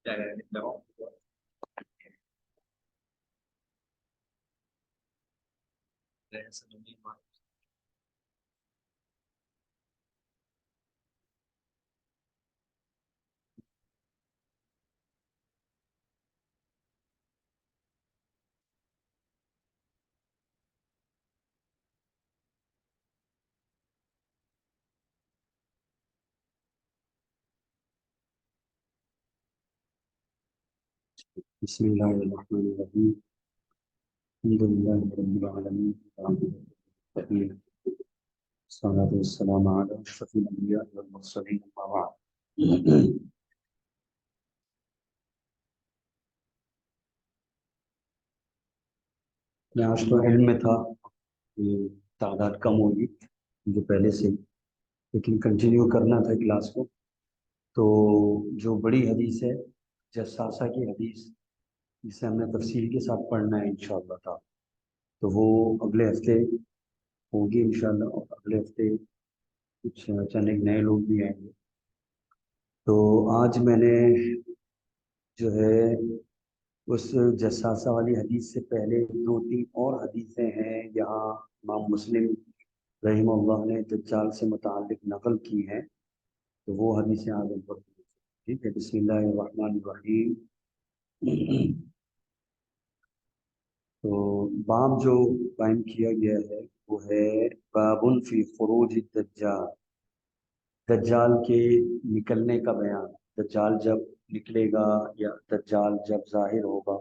No. There's a new one. بسم الله الرحمن الرحيم الحمد لله رب العالمين والصلاة والسلام على أشرف الأنبياء والمرسلين أما بعد میں آج تو علم میں تھا کہ تعداد کم ہوگی جو پہلے سے، لیکن کنٹینیو کرنا تھا کلاس کو. تو جو بڑی حدیث ہے جساسہ کی حدیث، جسے ہم نے تفصیل کے ساتھ پڑھنا ہے انشاءاللہ تعالی، تو وہ اگلے ہفتے ہوگی انشاءاللہ. اور اگلے ہفتے کچھ چند ایک نئے لوگ بھی آئیں گے. تو آج میں نے جو ہے اس جساسہ والی حدیث سے پہلے دو تین اور حدیثیں ہیں یہاں امام مسلم رحمہ اللہ نے دجال سے متعلق نقل کی ہیں، تو وہ حدیثیں آگے پڑھتے ہیں. ٹھیک ہے، بسم اللہ الرحمن الرحیم. تو باب جو قائم کیا گیا ہے وہ ہے باب فی خروج الدجال، دجال کے نکلنے کا بیان. دجال جب نکلے گا یا دجال جب ظاہر ہوگا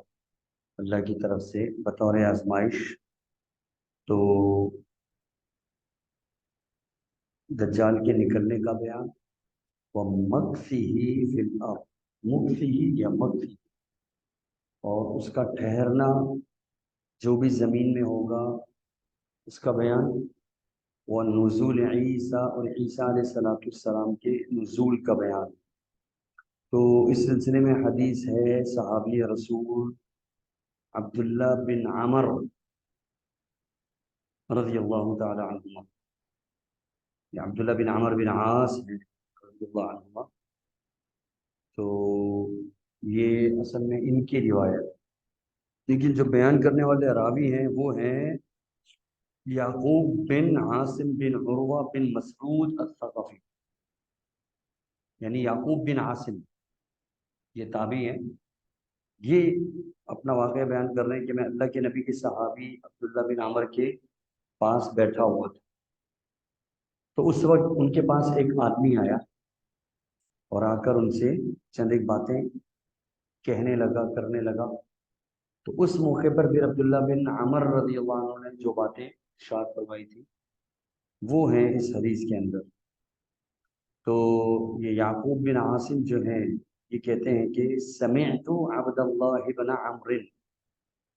اللہ کی طرف سے بطور آزمائش، تو دجال کے نکلنے کا بیان. وہ مکفی فی الارض، مکفی یا مکفی، اور اس کا ٹھہرنا جو بھی زمین میں ہوگا اس کا بیان. وہ نزول عیسیٰ، اور عیسیٰ علیہ السلام کے نزول کا بیان. تو اس سلسلے میں حدیث ہے صحابی رسول عبداللہ بن عمر رضی اللہ تعالی عنہما، یا عبداللہ بن عمر بن عاص ہیں رضی اللہ عنہما. تو یہ اصل میں ان کی روایت، لیکن جو بیان کرنے والے راوی ہیں وہ ہیں یعقوب بن عاصم بن عروہ بن مسعود الثقفی. یعنی یعقوب بن عاصم یہ تابعی ہیں، یہ اپنا واقعہ بیان کر رہے ہیں کہ میں اللہ کے نبی کے صحابی عبداللہ بن عمر کے پاس بیٹھا ہوا تھا. تو اس وقت ان کے پاس ایک آدمی آیا اور آ کر ان سے چند ایک باتیں کہنے لگا، کرنے لگا. تو اس موقع پر پھر عبداللہ بن عمر رضی اللہ عنہ نے جو باتیں ارشاد فرمائی تھی وہ ہیں اس حدیث کے اندر. تو یہ یعقوب بن عاصم جو ہیں یہ کہتے ہیں کہ سمعت عبد اللہ بن عمر،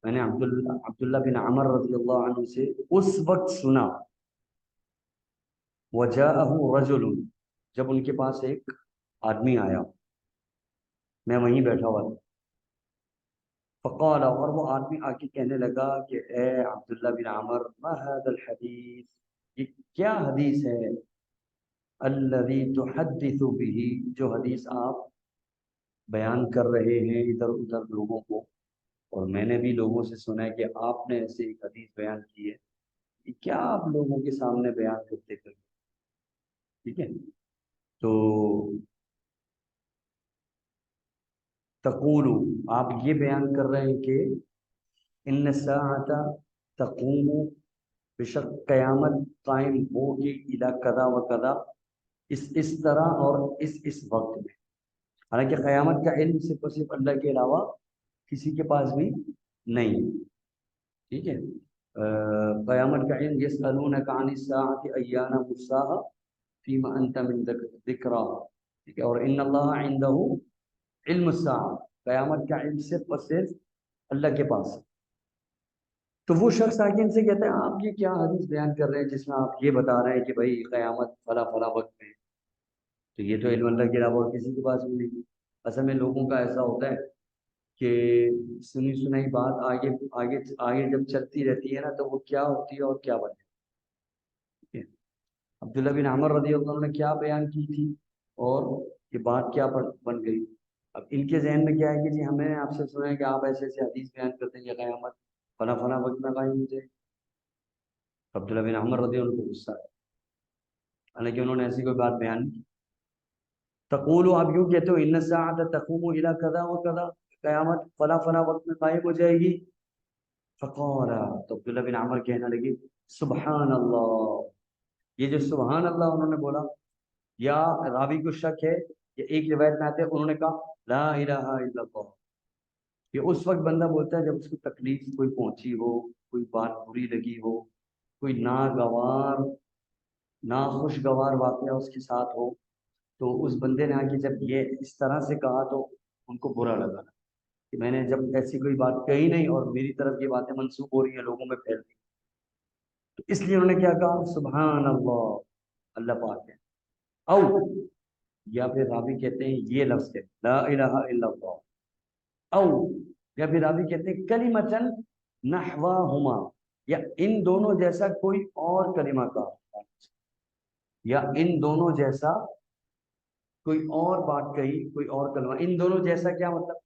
میں نے عبداللہ بن عمر رضی اللہ عنہ سے اس وقت سنا. وجاءہ رجل، جب ان کے پاس ایک آدمی آیا، میں وہیں بیٹھا ہوا تھا. فقال، اور وہ آدمی آ کے کہنے لگا کہ اے عبداللہ بن عمر، ما هذا الحدیث، یہ کیا حدیث ہے، الذی تحدث به، جو حدیث آپ بیان کر رہے ہیں ادھر ادھر لوگوں کو، اور میں نے بھی لوگوں سے سنا ہے کہ آپ نے ایسے ایک حدیث بیان کی ہے، یہ کیا آپ لوگوں کے سامنے بیان کرتے کرتے. ٹھیک ہے. تو تقول، آپ یہ بیان کر رہے ہیں کہ ان الساعۃ تقوم، بے شک قیامت قائم ہوگی، الی کذا و کذا، اس طرح اور اس وقت میں. حالانکہ قیامت کا علم صرف اور صرف اللہ کے علاوہ کسی کے پاس بھی نہیں. ٹھیک ہے. قیامت کا علم، یسألونک عن الساعۃ ایان مرساها فیما انت من ذکراها. ٹھیک ہے. اور ان اللہ عنده علم الساعۃ، قیامت کا علم صرف اور صرف اللہ کے پاس ہے. تو وہ شخص آ کے ان سے کہتا ہے آپ یہ کیا حدیث بیان کر رہے ہیں جس میں آپ یہ بتا رہے ہیں کہ بھائی قیامت فلاں فلاں وقت میں. تو یہ تو علم اللہ کے علاوہ اور کسی کے پاس بھی نہیں. اصل میں لوگوں کا ایسا ہوتا ہے کہ سنی سنائی بات آگے آگے آگے جب چلتی رہتی ہے نا تو وہ کیا ہوتی ہے اور کیا بنے. عبداللہ بن عمر رضی اللہ عنہ نے کیا بیان کی تھی اور یہ بات کیا بن گئی. اب ان کے ذہن میں کیا ہے کہ جی ہمیں آپ سے سنا ہے کہ آپ ایسے ایسے حدیث بیان کرتے ہیں کہ قیامت فلاں فلاں وقت میں قائم ہو جائے. عبداللہ بن عمر رضی اللہ عنہ کو غصہ ہے، حالانکہ انہوں نے ایسی کوئی بات بیان نہیں کی. تقول، آپ یوں کہتے ہو ان الساعۃ تقوم الی کذا و کذا، قیامت فلاں فلاں وقت میں قائم ہو جائے گی. فقال، تو عبداللہ بن عمر کہنے لگے سبحان اللہ. یہ جو سبحان اللہ انہوں نے بولا، یا راوی کو شک ہے، یا ایک روایت میں آتے ہیں انہوں نے کہا لا الہ الا اللہ. یہ اس وقت بندہ بولتا ہے جب اس کو تکلیف کوئی پہنچی ہو، کوئی بات بری لگی ہو، کوئی ناگوار ناخوشگوار واقعہ اس کے ساتھ ہو، تو اس بندے نے آ کے جب یہ اس طرح سے کہا تو ان کو برا لگا کہ میں نے جب ایسی کوئی بات کہی نہیں اور میری طرف یہ باتیں منسوخ ہو رہی ہیں، لوگوں میں پھیل رہی ہیں. تو اس لیے انہوں نے کیا کہا سبحان اللہ، اللہ پاک ہے. او، یا پھر راوی کہتے ہیں یہ لفظ ہے لا الہ الا اللہ. او، یا پھر راوی کہتے ہیں کلمتن نحواہما، یا ان دونوں جیسا کوئی اور کلمہ کا، یا ان دونوں جیسا کوئی اور بات کہی، کوئی اور کلمہ. ان دونوں جیسا کیا مطلب؟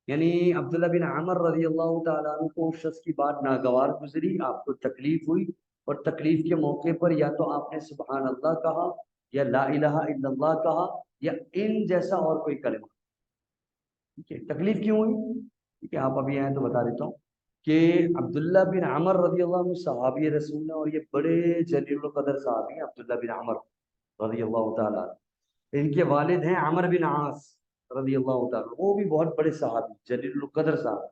یعنی عبداللہ بن عمر رضی اللہ تعالیٰ عنہ کو اس شخص کی بات ناگوار گزری، آپ کو تکلیف ہوئی، اور تکلیف کے موقع پر یا تو آپ نے سبحان اللہ کہا، یا لا الہ الا اللہ کہا، یا ان جیسا اور کوئی کلمہ. ٹھیک ہے، تکلیف کیوں ہوئی؟ ٹھیک ہے، آپ ابھی آئیں تو بتا دیتا ہوں کہ عبداللہ بن عمر رضی اللہ عنہ صحابی رسول ہیں، اور یہ بڑے جلیل القدر صحابی ہیں عبداللہ بن عمر رضی اللہ تعالیٰ عنہ. ان کے والد ہیں عمر بن عاص رضی اللہ تعالیٰ، وہ بھی بہت بڑے صحابی، جلیل القدر صحابی.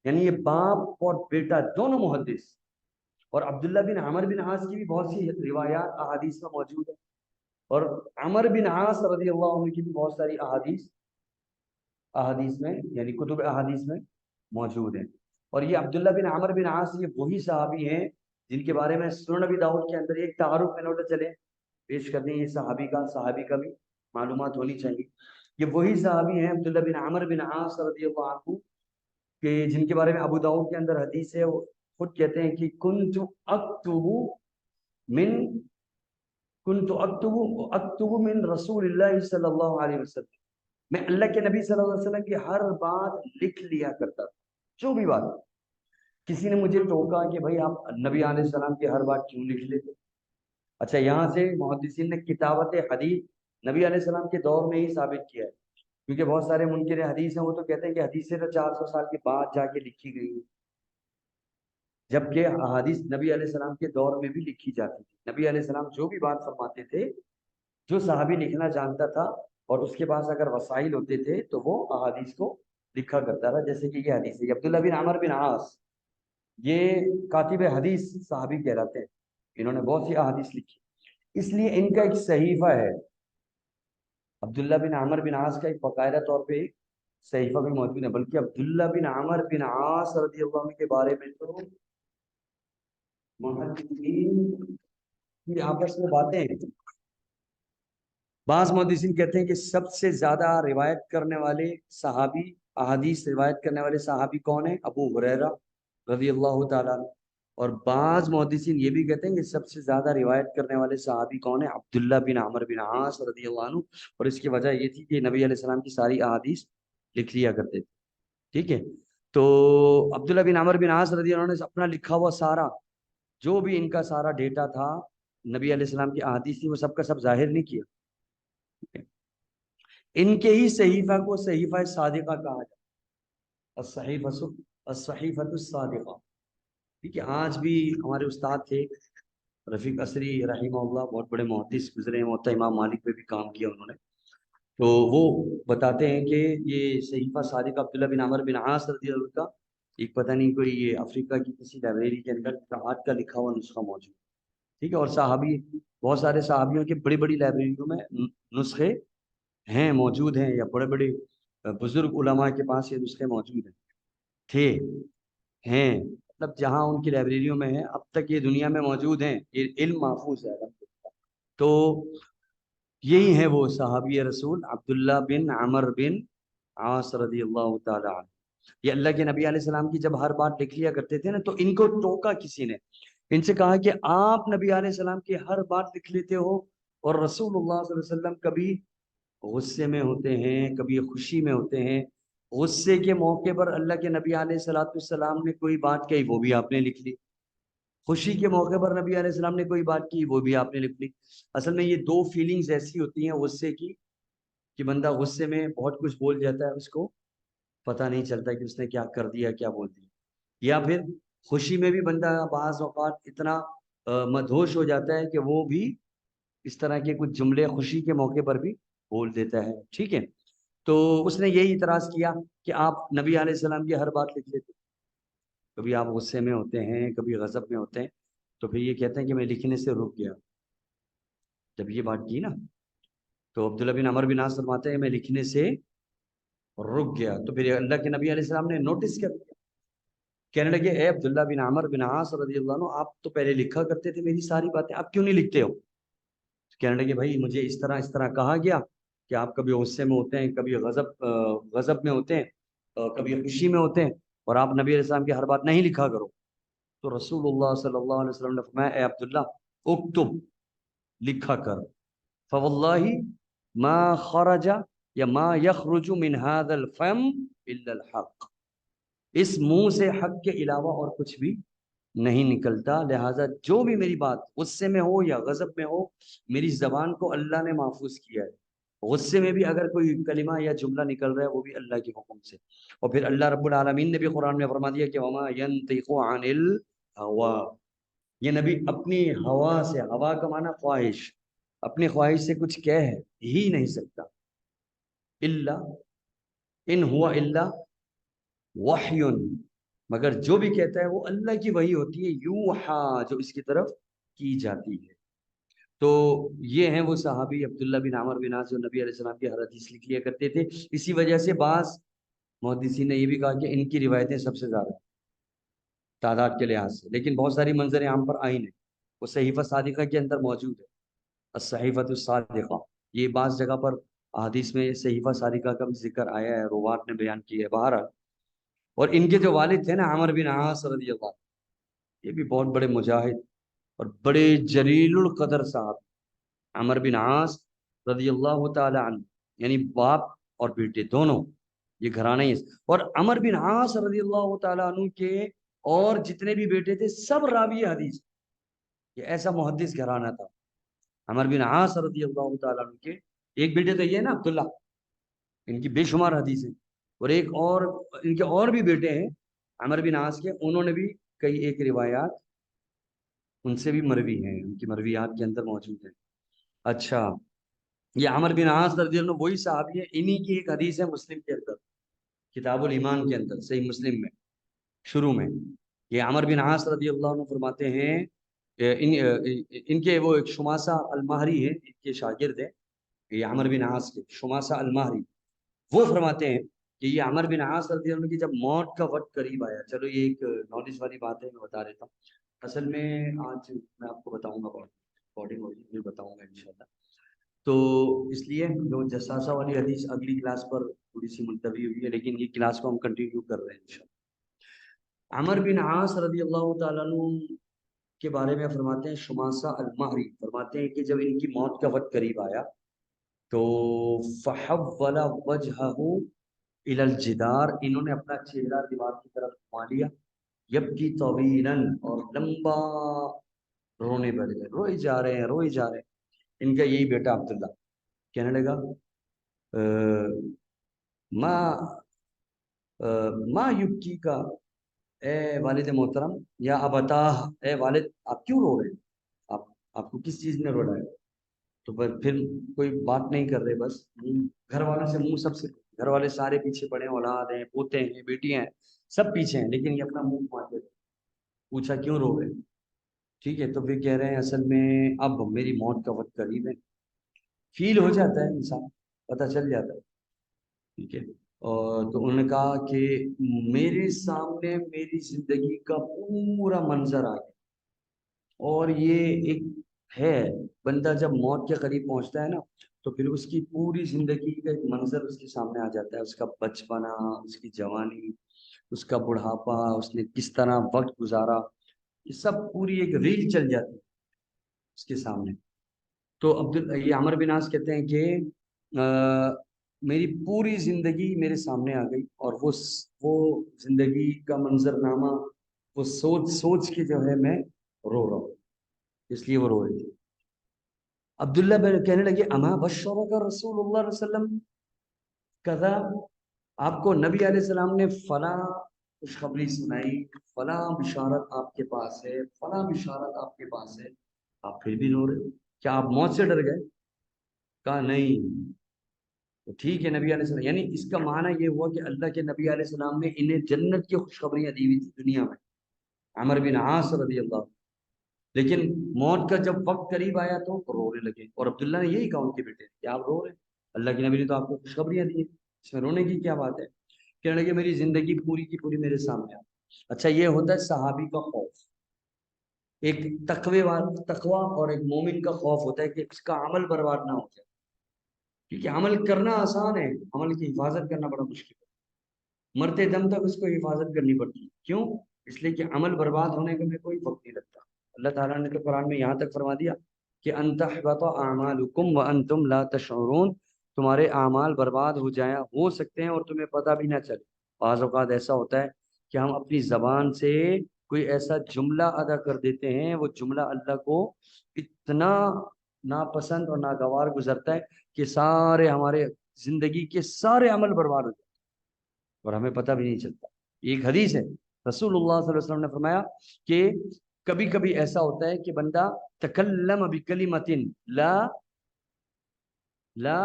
یعنی یہ باپ اور بیٹا دونوں محدث. اور عبداللہ بن عمر بن عاص کی بھی بہت سی روایات احادیث میں موجود ہیں، اور عمر بن عاص رضی اللہ عنہ کی بھی بہت ساری احادیث میں، یعنی کتب احادیث میں موجود ہیں. اور یہ عبداللہ بن عمر بن عاص یہ وہی صحابی ہیں جن کے بارے میں سنن نبی داؤد کے اندر ایک تعارف میں نوٹ چلے پیش کرنے، یہ صحابی کا بھی معلومات ہونی چاہیے. یہ وہی صحابی ہیں عبداللہ بن عمر بن عاص رضی اللہ عنہ کہ جن کے بارے میں ابو داؤد کے اندر حدیث ہے، وہ خود کہتے ہیں کہ من کنت اکتب من رسول اللہ صلی اللہ علیہ وسلم، میں اللہ کے نبی صلی اللہ علیہ وسلم کی ہر بات لکھ لیا کرتا تھا. جو بھی بات، کسی نے مجھے ٹوکا کہ بھائی آپ نبی علیہ السلام کی ہر بات کیوں لکھ لیتے. اچھا، یہاں سے محدثین نے کتابت حدیث نبی علیہ السلام کے دور میں ہی ثابت کیا ہے، کیونکہ بہت سارے منکر حدیث ہیں، وہ تو کہتے ہیں کہ حدیثیں تو 400 سال کے بعد جا کے لکھی گئی ہیں، جبکہ احادیث نبی علیہ السلام کے دور میں بھی لکھی جاتی تھی. نبی علیہ السلام جو بھی بات فرماتے تھے، جو صحابی لکھنا جانتا تھا اور اس کے پاس اگر وسائل ہوتے تھے تو وہ احادیث کو لکھا کرتا تھا. جیسے کہ یہ حدیث ہے، عبداللہ بن عمر بن عاص یہ کاتب حدیث صحابی کہلاتے ہیں، انہوں نے بہت سی احادیث لکھی. اس لیے ان کا ایک صحیفہ ہے، عبداللہ بن عمر بن عاص کا ایک باقاعدہ طور پہ ایک صحیفہ بھی موجود ہے. بلکہ عبداللہ بن عمر بن عاص رضی اللہ عنہ کے بارے میں تو محدثین کی آپس میں باتیں ہیں. بعض محدثین کہتے ہیں کہ سب سے زیادہ روایت کرنے والے صحابی، احادیث روایت کرنے والے صحابی کون ہیں؟ ابو ہریرہ رضی اللہ تعالیٰ عنہ. اور بعض محدثین یہ بھی کہتے ہیں کہ سب سے زیادہ روایت کرنے والے صحابی کون ہیں؟ عبداللہ بن عمر بن عاص رضی اللہ عنہ. اور اس کی وجہ یہ تھی کہ نبی علیہ السلام کی ساری احادیث لکھ لیا کرتے تھے. ٹھیک ہے، تو عبداللہ بن عمر بن عاص رضی اللہ عنہ نے اپنا لکھا ہوا سارا، جو بھی ان کا سارا ڈیٹا تھا نبی علیہ السلام کی احادیث تھی، وہ سب کا سب ظاہر نہیں کیا. ان کے ہی صحیفہ کو صحیفہ صادقہ کہا جاتا ہے، الصحیفۃ الصادقہ. ٹھیک ہے، آج بھی ہمارے استاد تھے رفیق اسری رحمہ اللہ، بہت بڑے محدث گزرے ہیں، موطا امام مالک پہ بھی کام کیا انہوں نے. تو وہ بتاتے ہیں کہ یہ صحیفہ صادقہ عبداللہ بن عمر بن عاص رضی اللہ عنہ کا ایک پتہ نہیں کوئی یہ افریقہ کی کسی لائبریری کے اندر قرآن کا لکھا ہوا نسخہ موجود. ٹھیک ہے، اور صحابی، بہت سارے صحابیوں کے بڑی بڑی لائبریریوں میں نسخے ہیں، موجود ہیں، یا بڑے بڑے بزرگ علماء کے پاس یہ نسخے موجود ہیں، تھے، ہیں، مطلب جہاں ان کی لائبریریوں میں ہیں اب تک یہ دنیا میں موجود ہیں، یہ علم محفوظ ہے. تو یہی ہے وہ صحابی رسول عبداللہ بن عمر بن عاص رضی اللہ تعالیٰ عنہ. یہ اللہ کے نبی علیہ السلام کی جب ہر بات لکھ لیا کرتے تھے نا، تو ان کو ٹوکا کسی نے، ان سے کہا کہ آپ نبی علیہ السلام کی ہر بات لکھ لیتے ہو، اور رسول اللہ صلی اللہ علیہ وسلم کبھی غصے میں ہوتے ہیں، کبھی خوشی میں ہوتے ہیں۔ غصے کے موقع پر اللہ کے نبی علیہ الصلوۃ والسلام نے کوئی بات کہی، وہ بھی آپ نے لکھ لی۔ خوشی کے موقع پر نبی علیہ السلام نے کوئی بات کی، وہ بھی آپ نے لکھ لی۔ اصل میں یہ دو فیلنگز ایسی ہوتی ہیں غصے کی کہ بندہ غصے میں بہت کچھ بول جاتا ہے، اس کو پتہ نہیں چلتا کہ اس نے کیا کر دیا، کیا بول دیا۔ یا پھر خوشی میں بھی بندہ بعض اوقات اتنا مدہوش ہو جاتا ہے کہ وہ بھی اس طرح کے کچھ جملے خوشی کے موقع پر بھی بول دیتا ہے، ٹھیک ہے۔ تو اس نے یہی اعتراض کیا کہ آپ نبی علیہ السلام کی ہر بات لکھ لیتے، کبھی آپ غصے میں ہوتے ہیں، کبھی غضب میں ہوتے ہیں، تو پھر یہ کہتے ہیں کہ میں لکھنے سے رک گیا۔ جب یہ بات کی نا تو عبداللہ بن عمر بن عاص فرماتے ہیں میں لکھنے سے رک گیا۔ تو پھر اللہ کے نبی علیہ السلام نے نوٹس کر دیا، کہنے لگے اے عبداللہ بن عمر بن عاص رضی اللہ عنہ، آپ تو پہلے لکھا کرتے تھے میری ساری باتیں، آپ کیوں نہیں لکھتے ہو؟ کہنے لگے بھائی مجھے اس طرح کہا گیا کہ آپ کبھی غصے میں ہوتے ہیں، کبھی غضب میں ہوتے ہیں، کبھی خوشی میں ہوتے ہیں، اور آپ نبی علیہ السلام کی ہر بات نہیں لکھا کرو۔ تو رسول اللہ صلی اللہ علیہ وسلم نے فرمایا اے عبداللہ اکتب، لکھا کر، فواللہ ما خرج یا ما یخرج من هذا الفم الا الحق، اس منہ سے حق کے علاوہ اور کچھ بھی نہیں نکلتا، لہٰذا جو بھی میری بات غصے میں ہو یا غضب میں ہو، میری زبان کو اللہ نے محفوظ کیا ہے۔ غصے میں بھی اگر کوئی کلمہ یا جملہ نکل رہا ہے وہ بھی اللہ کے حکم سے۔ اور پھر اللہ رب العالمین نے بھی قرآن میں فرما دیا کہ وما ينطق عن الهوى، یہ نبی اپنی ہوا سے، ہوا کا معنی خواہش، اپنی خواہش سے کچھ کہہ ہی نہیں سکتا، الا ان ہوا الا وحی، مگر جو بھی کہتا ہے وہ اللہ کی وحی ہوتی ہے، یوحا، جو اس کی طرف کی جاتی ہے۔ تو یہ ہیں وہ صحابی عبداللہ بن عمر بن عاص جو نبی علیہ السلام کی ہر حدیث لکھ لیا کرتے تھے۔ اسی وجہ سے بعض محدثین نے یہ بھی کہا کہ ان کی روایتیں سب سے زیادہ تعداد کے لحاظ سے، لیکن بہت ساری منظر عام پر آئین ہے، وہ صحیفہ صادقہ کے اندر موجود ہے، الصحیفۃ الصادقہ، یہ بعض جگہ پر احادیث میں صحیفہ صادقہ کا بھی ذکر آیا ہے، روات نے بیان کیا ہے بہرحال۔ اور ان کے جو والد تھے نا عمر بن عاص رضی اللہ، یہ بھی بہت بڑے مجاہد اور بڑے جلیل القدر صاحب، عمر بن عاص رضی اللہ تعالی عنہ، یعنی باپ اور بیٹے دونوں یہ گھرانہ ہی ہے۔ اور عمر بن عاص رضی اللہ تعالی عنہ کے اور جتنے بھی بیٹے تھے سب راوی حدیث، یہ ایسا محدث گھرانہ تھا۔ عمر بن عاص رضی اللہ تعالی عنہ کے ایک بیٹے تو یہ ہے نا عبداللہ، ان کی بے شمار حدیث ہیں، اور ایک اور ان کے اور بھی بیٹے ہیں عمر بن عاص کے، انہوں نے بھی کئی ایک روایات ان سے بھی مروی ہیں، ان کی مرویات کے اندر موجود ہیں۔ اچھا، یہ عمر بن عاص رضی اللہ عنہ وہی صحابی ہے، انہی کی ایک حدیث ہے مسلم کے اندر، کتاب الایمان کے اندر، صحیح مسلم میں شروع میں یہ عمر بن عاص رضی اللہ عنہ فرماتے ہیں، ان کے وہ ایک شماسہ المہری ہیں، ان کے شاگرد ہیں یہ عمر بن عاص کے، شماسہ المہری، وہ فرماتے ہیں کہ یہ عمر بن عاص رضی اللہ عنہ کی جب موت کا وقت قریب آیا، چلو یہ ایک نالج والی بات ہے، میں بتا دیتا ہوں۔ اصل میں آج میں آپ کو بتاؤں گا، ریکارڈنگ ہوگی پھر بتاؤں گا انشاءاللہ، تو اس لیے جو جساسہ والی حدیث اگلی کلاس پر تھوڑی سی ملتوی ہوئی ہے، لیکن یہ کلاس کو ہم کنٹینیو کر رہے ہیں انشاءاللہ۔ عمر بن عاص رضی اللہ تعالیٰ عنہ کے بارے میں فرماتے ہیں، شماسہ المہری فرماتے ہیں کہ جب ان کی موت کا وقت قریب آیا تو فحول وجہہ الی الجدار، انہوں نے اپنا چہرہ دیوار کی طرف گھما لیا، یبکی طویلا، اور لمبا رونے بیٹھ گئے، روئے جا رہے ہیں روئے جا رہے ہیں۔ ان کا یہی بیٹا عبداللہ کہنے لگا ما یبکی کا، اے والد محترم، یا ابتا، اے والد آپ کیوں رو رہے ہیں، آپ کو کس چیز نے رو رہا ہے؟ تو پھر کوئی بات نہیں کر رہے، بس گھر والوں سے منہ، سب سے گھر والے سارے پیچھے پڑے، اولاد ہیں، پوتے ہیں، بیٹیاں ہیں، سب پیچھے ہیں، لیکن یہ اپنا منہ مانتے تھے۔ پوچھا کیوں رو رہے؟ ٹھیک ہے، تو پھر کہہ رہے ہیں اصل میں اب میری موت کا وقت قریب ہے، فیل ہو جاتا ہے انسان، پتہ چل جاتا ہے، ٹھیک ہے۔ اور تو انہوں نے کہا کہ میرے سامنے میری زندگی کا پورا منظر آ گیا، اور یہ ایک ہے بندہ جب موت کے قریب پہنچتا ہے نا تو پھر اس کی پوری زندگی کا ایک منظر اس کے سامنے آ جاتا ہے، اس کا بچپنا، اس کی جوانی، اس کا بڑھاپا، اس نے کس طرح وقت گزارا، یہ سب پوری ایک ریل چل جاتی ہے اس کے سامنے۔ تو یہ عمر بن عاص کہتے ہیں کہ میری پوری زندگی میرے سامنے آ گئی اور وہ زندگی کا منظرنامہ وہ سوچ سوچ کے جو ہے میں رو رہا ہوں، اس لیے وہ رو رہی تھی۔ عبداللہ بن کہنے لگے اما بشرک رسول اللہ علیہ وسلم کذا، آپ کو نبی علیہ السلام نے فلاں خوشخبری سنائی، فلاں بشارت آپ کے پاس ہے، فلاں بشارت آپ کے پاس ہے، آپ پھر بھی رو رہے ہو، کیا آپ موت سے ڈر گئے؟ کہا نہیں۔ تو ٹھیک ہے نبی علیہ السلام، یعنی اس کا معنی یہ ہوا کہ اللہ کے نبی علیہ السلام نے انہیں جنت کی خوشخبریاں دی ہوئی تھی دنیا میں، عمر بن عاص رضی اللہ عنہ۔ لیکن موت کا جب وقت قریب آیا تو رونے لگے، اور عبداللہ نے یہی کہا ان کے بیٹے کہ آپ رو رہے ہیں، اللہ کے نبی نے تو آپ کو خوشخبریاں دی ہیں، اس میں رونے کی کیا بات ہے؟ کہنے لگے میری زندگی پوری کی پوری میرے سامنے آ۔ اچھا، یہ ہوتا ہے صحابی کا خوف، ایک تقوی اور ایک مومن کا خوف ہوتا ہے کہ اس کا عمل برباد نہ ہو جائے، کیونکہ عمل کرنا آسان ہے، عمل کی حفاظت کرنا بڑا مشکل ہے، مرتے دم تک اس کو حفاظت کرنی پڑتی ہے۔ کیوں؟ اس لیے کہ عمل برباد ہونے کا میں کوئی وقت نہیں لگتا۔ اللہ تعالیٰ نے تو قرآن میں یہاں تک فرما دیا کہ ان تحبط اعمالکم وانتم لا تشعرون، تمہارے اعمال برباد ہو جائیں، ہو سکتے ہیں اور تمہیں پتہ بھی نہ چلے۔ بعض اوقات ایسا ہوتا ہے کہ ہم اپنی زبان سے کوئی ایسا جملہ ادا کر دیتے ہیں، وہ جملہ اللہ کو اتنا ناپسند اور ناگوار گزرتا ہے کہ سارے ہمارے زندگی کے سارے عمل برباد ہو جاتے ہیں اور ہمیں پتہ بھی نہیں چلتا۔ ایک حدیث ہے، رسول اللہ صلی اللہ علیہ وسلم نے فرمایا کہ کبھی کبھی ایسا ہوتا ہے کہ بندہ تکلم بکلمۃ لا لا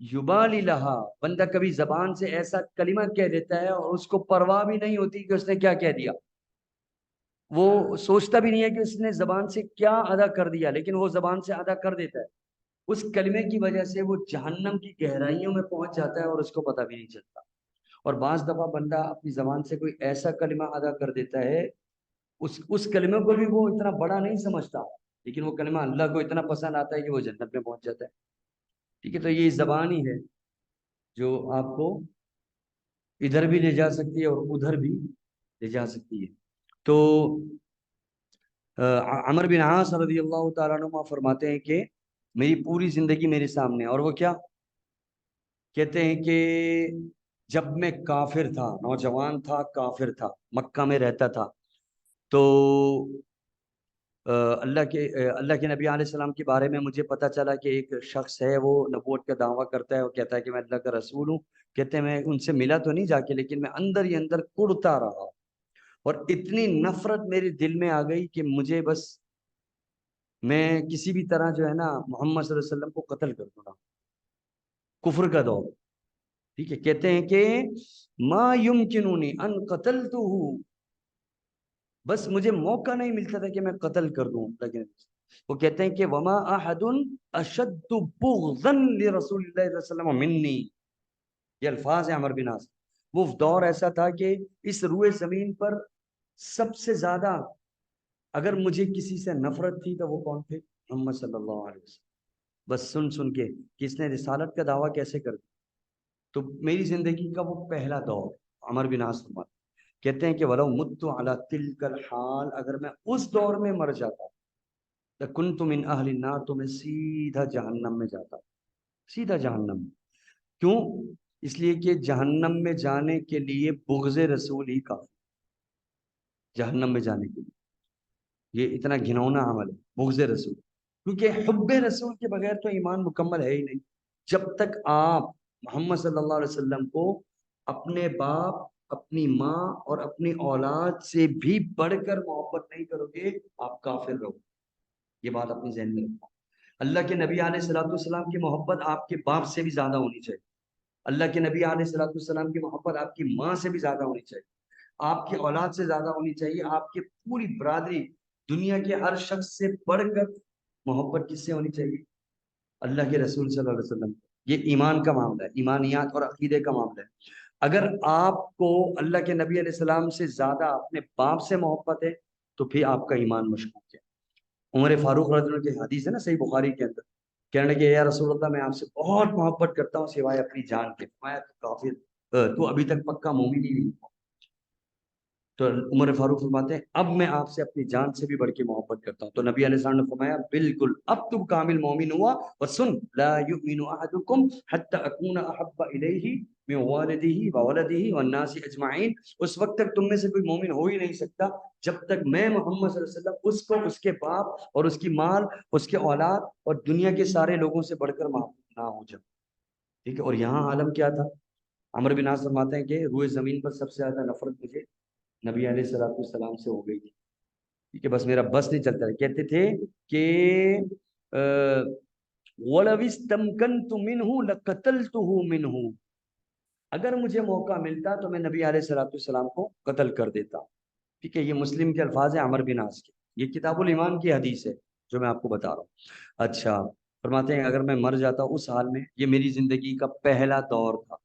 یبالی لہا، بندہ کبھی زبان سے ایسا کلمہ کہہ دیتا ہے اور اس کو پرواہ بھی نہیں ہوتی کہ اس نے کیا کہہ دیا، وہ سوچتا بھی نہیں ہے کہ اس نے زبان سے کیا ادا کر دیا، لیکن وہ زبان سے ادا کر دیتا ہے، اس کلمے کی وجہ سے وہ جہنم کی گہرائیوں میں پہنچ جاتا ہے اور اس کو پتہ بھی نہیں چلتا۔ اور بعض دفعہ بندہ اپنی زبان سے کوئی ایسا کلمہ ادا کر دیتا ہے، اس کلمے کو بھی وہ اتنا بڑا نہیں سمجھتا، لیکن وہ کلمہ اللہ کو اتنا پسند آتا ہے کہ وہ جنت میں پہنچ جاتا ہے۔ ٹھیک ہے، تو یہ زبان ہی ہے جو آپ کو ادھر بھی لے جا سکتی ہے اور ادھر بھی لے جا سکتی ہے۔ تو عمر بن عاص رضی اللہ تعالیٰ عنہ فرماتے ہیں کہ میری پوری زندگی میرے سامنے، اور وہ کیا کہتے ہیں کہ جب میں کافر تھا، نوجوان تھا، کافر تھا، مکہ میں رہتا تھا، تو اللہ کے نبی علیہ السلام کے بارے میں مجھے پتہ چلا کہ ایک شخص ہے، وہ نبوت کا دعویٰ کرتا ہے، وہ کہتا ہے کہ میں اللہ کا رسول ہوں۔ کہتے ہیں میں ان سے ملا تو نہیں جا کے، لیکن میں اندر ہی اندر کڑتا رہا، اور اتنی نفرت میرے دل میں آ گئی کہ مجھے بس میں کسی بھی طرح جو ہے نا محمد صلی اللہ علیہ وسلم کو قتل کر دوں گا۔ کفر کا دور، ٹھیک ہے، کہتے ہیں کہ ما یمکنونی ان قتلتہ، بس مجھے موقع نہیں ملتا تھا کہ میں قتل کر دوں۔ لیکن وہ کہتے ہیں کہ وما احد اشد بغضا لرسول اللہ صلی اللہ علیہ وسلم منی، یہ الفاظ ہیں عمر بن عاص۔ وہ دور ایسا تھا کہ اس روئے زمین پر سب سے زیادہ اگر مجھے کسی سے نفرت تھی تو وہ کون تھے؟ محمد صلی اللہ علیہ وسلم۔ بس سن کے کہ اس نے رسالت کا دعویٰ کیسے کر دیا۔ تو میری زندگی کا وہ پہلا دور عمر بن عاص فرماتے کہتے ہیں کہ وَلَوْ مُتُّ عَلَى تِلْكَ الْحَالِ، اگر میں اس دور میں مر جاتا لَكُنْتُ مِنْ أَهْلِ النَّارِ، تو میں سیدھا جہنم میں جاتا، سیدھا جہنم میں۔ کیوں؟ اس لیے کہ جہنم میں جانے کے لیے بغض رسول ہی کافی، جہنم میں جانے کے لیے یہ اتنا گھنونا عمل ہے بغض رسول، کیونکہ حب رسول کے بغیر تو ایمان مکمل ہے ہی نہیں۔ جب تک آپ محمد صلی اللہ علیہ وسلم کو اپنے باپ، اپنی ماں اور اپنی اولاد سے بھی بڑھ کر محبت نہیں کرو گے، آپ کافر رہو، یہ بات اپنی ذہن میں رکھو۔ اللہ کے نبی علیہ الصلوۃ والسلام کی محبت آپ کے باپ سے بھی زیادہ ہونی چاہیے، اللہ کے نبی علیہ الصلوۃ والسلام کی محبت آپ کی ماں سے بھی زیادہ ہونی چاہیے، آپ کی اولاد سے زیادہ ہونی چاہیے، آپ کی پوری برادری، دنیا کے ہر شخص سے بڑھ کر محبت کس سے ہونی چاہیے؟ اللہ کے رسول صلی اللہ علیہ وسلم۔ یہ ایمان کا معاملہ ہے، ایمانیات اور عقیدے کا معاملہ ہے۔ اگر آپ کو اللہ کے نبی علیہ السلام سے زیادہ اپنے باپ سے محبت ہے تو پھر آپ کا ایمان مشکوک ہے۔ عمر فاروق رضی اللہ عنہ کی حدیث ہے نا صحیح بخاری کے اندر، کہنے لگے یا رسول اللہ میں آپ سے بہت محبت کرتا ہوں سوائے اپنی جان کے۔ فرمایا تو کافر، تو ابھی تک پکا مومن ہی نہیں۔ تو عمر فاروق فرماتے ہیں اب میں آپ سے اپنی جان سے بھی بڑھ کے محبت کرتا ہوں. تو نبی علیہ السلام نے فرمایا بالکل اب تم کامل مومن ہوا. اور سن لا یؤمن احدکم حتی اکون احب الیہ من والدہ وولدہ والناس اجمعین. اس وقت تک تم میں سے کوئی مومن ہو ہی نہیں سکتا جب تک میں محمد صلی اللہ علیہ وسلم اس کو اس کے باپ اور اس کی مال اس کے اولاد اور دنیا کے سارے لوگوں سے بڑھ کر محبوب نہ ہو جاؤں. ٹھیک ہے. اور یہاں عالم کیا تھا؟ عمر بن عاص فرماتے ہیں کہ روئے زمین پر سب سے زیادہ نفرت مجھے نبی علیہ الصلوۃ والسلام سے ہو گئی تھی. ٹھیک ہے. بس میرا بس نہیں چلتا ہے. کہتے تھے کہ وَلَوِ اسْتَمْكَنْتُ مِنْهُ لَقَتَلْتُهُ مِنْهُ. اگر مجھے موقع ملتا تو میں نبی علیہ الصلوۃ والسلام کو قتل کر دیتا. ٹھیک ہے. یہ مسلم کے الفاظ ہیں عمر بن عاص کے. یہ کتاب الایمان کی حدیث ہے جو میں آپ کو بتا رہا ہوں. اچھا فرماتے ہیں اگر میں مر جاتا اس حال میں. یہ میری زندگی کا پہلا دور تھا.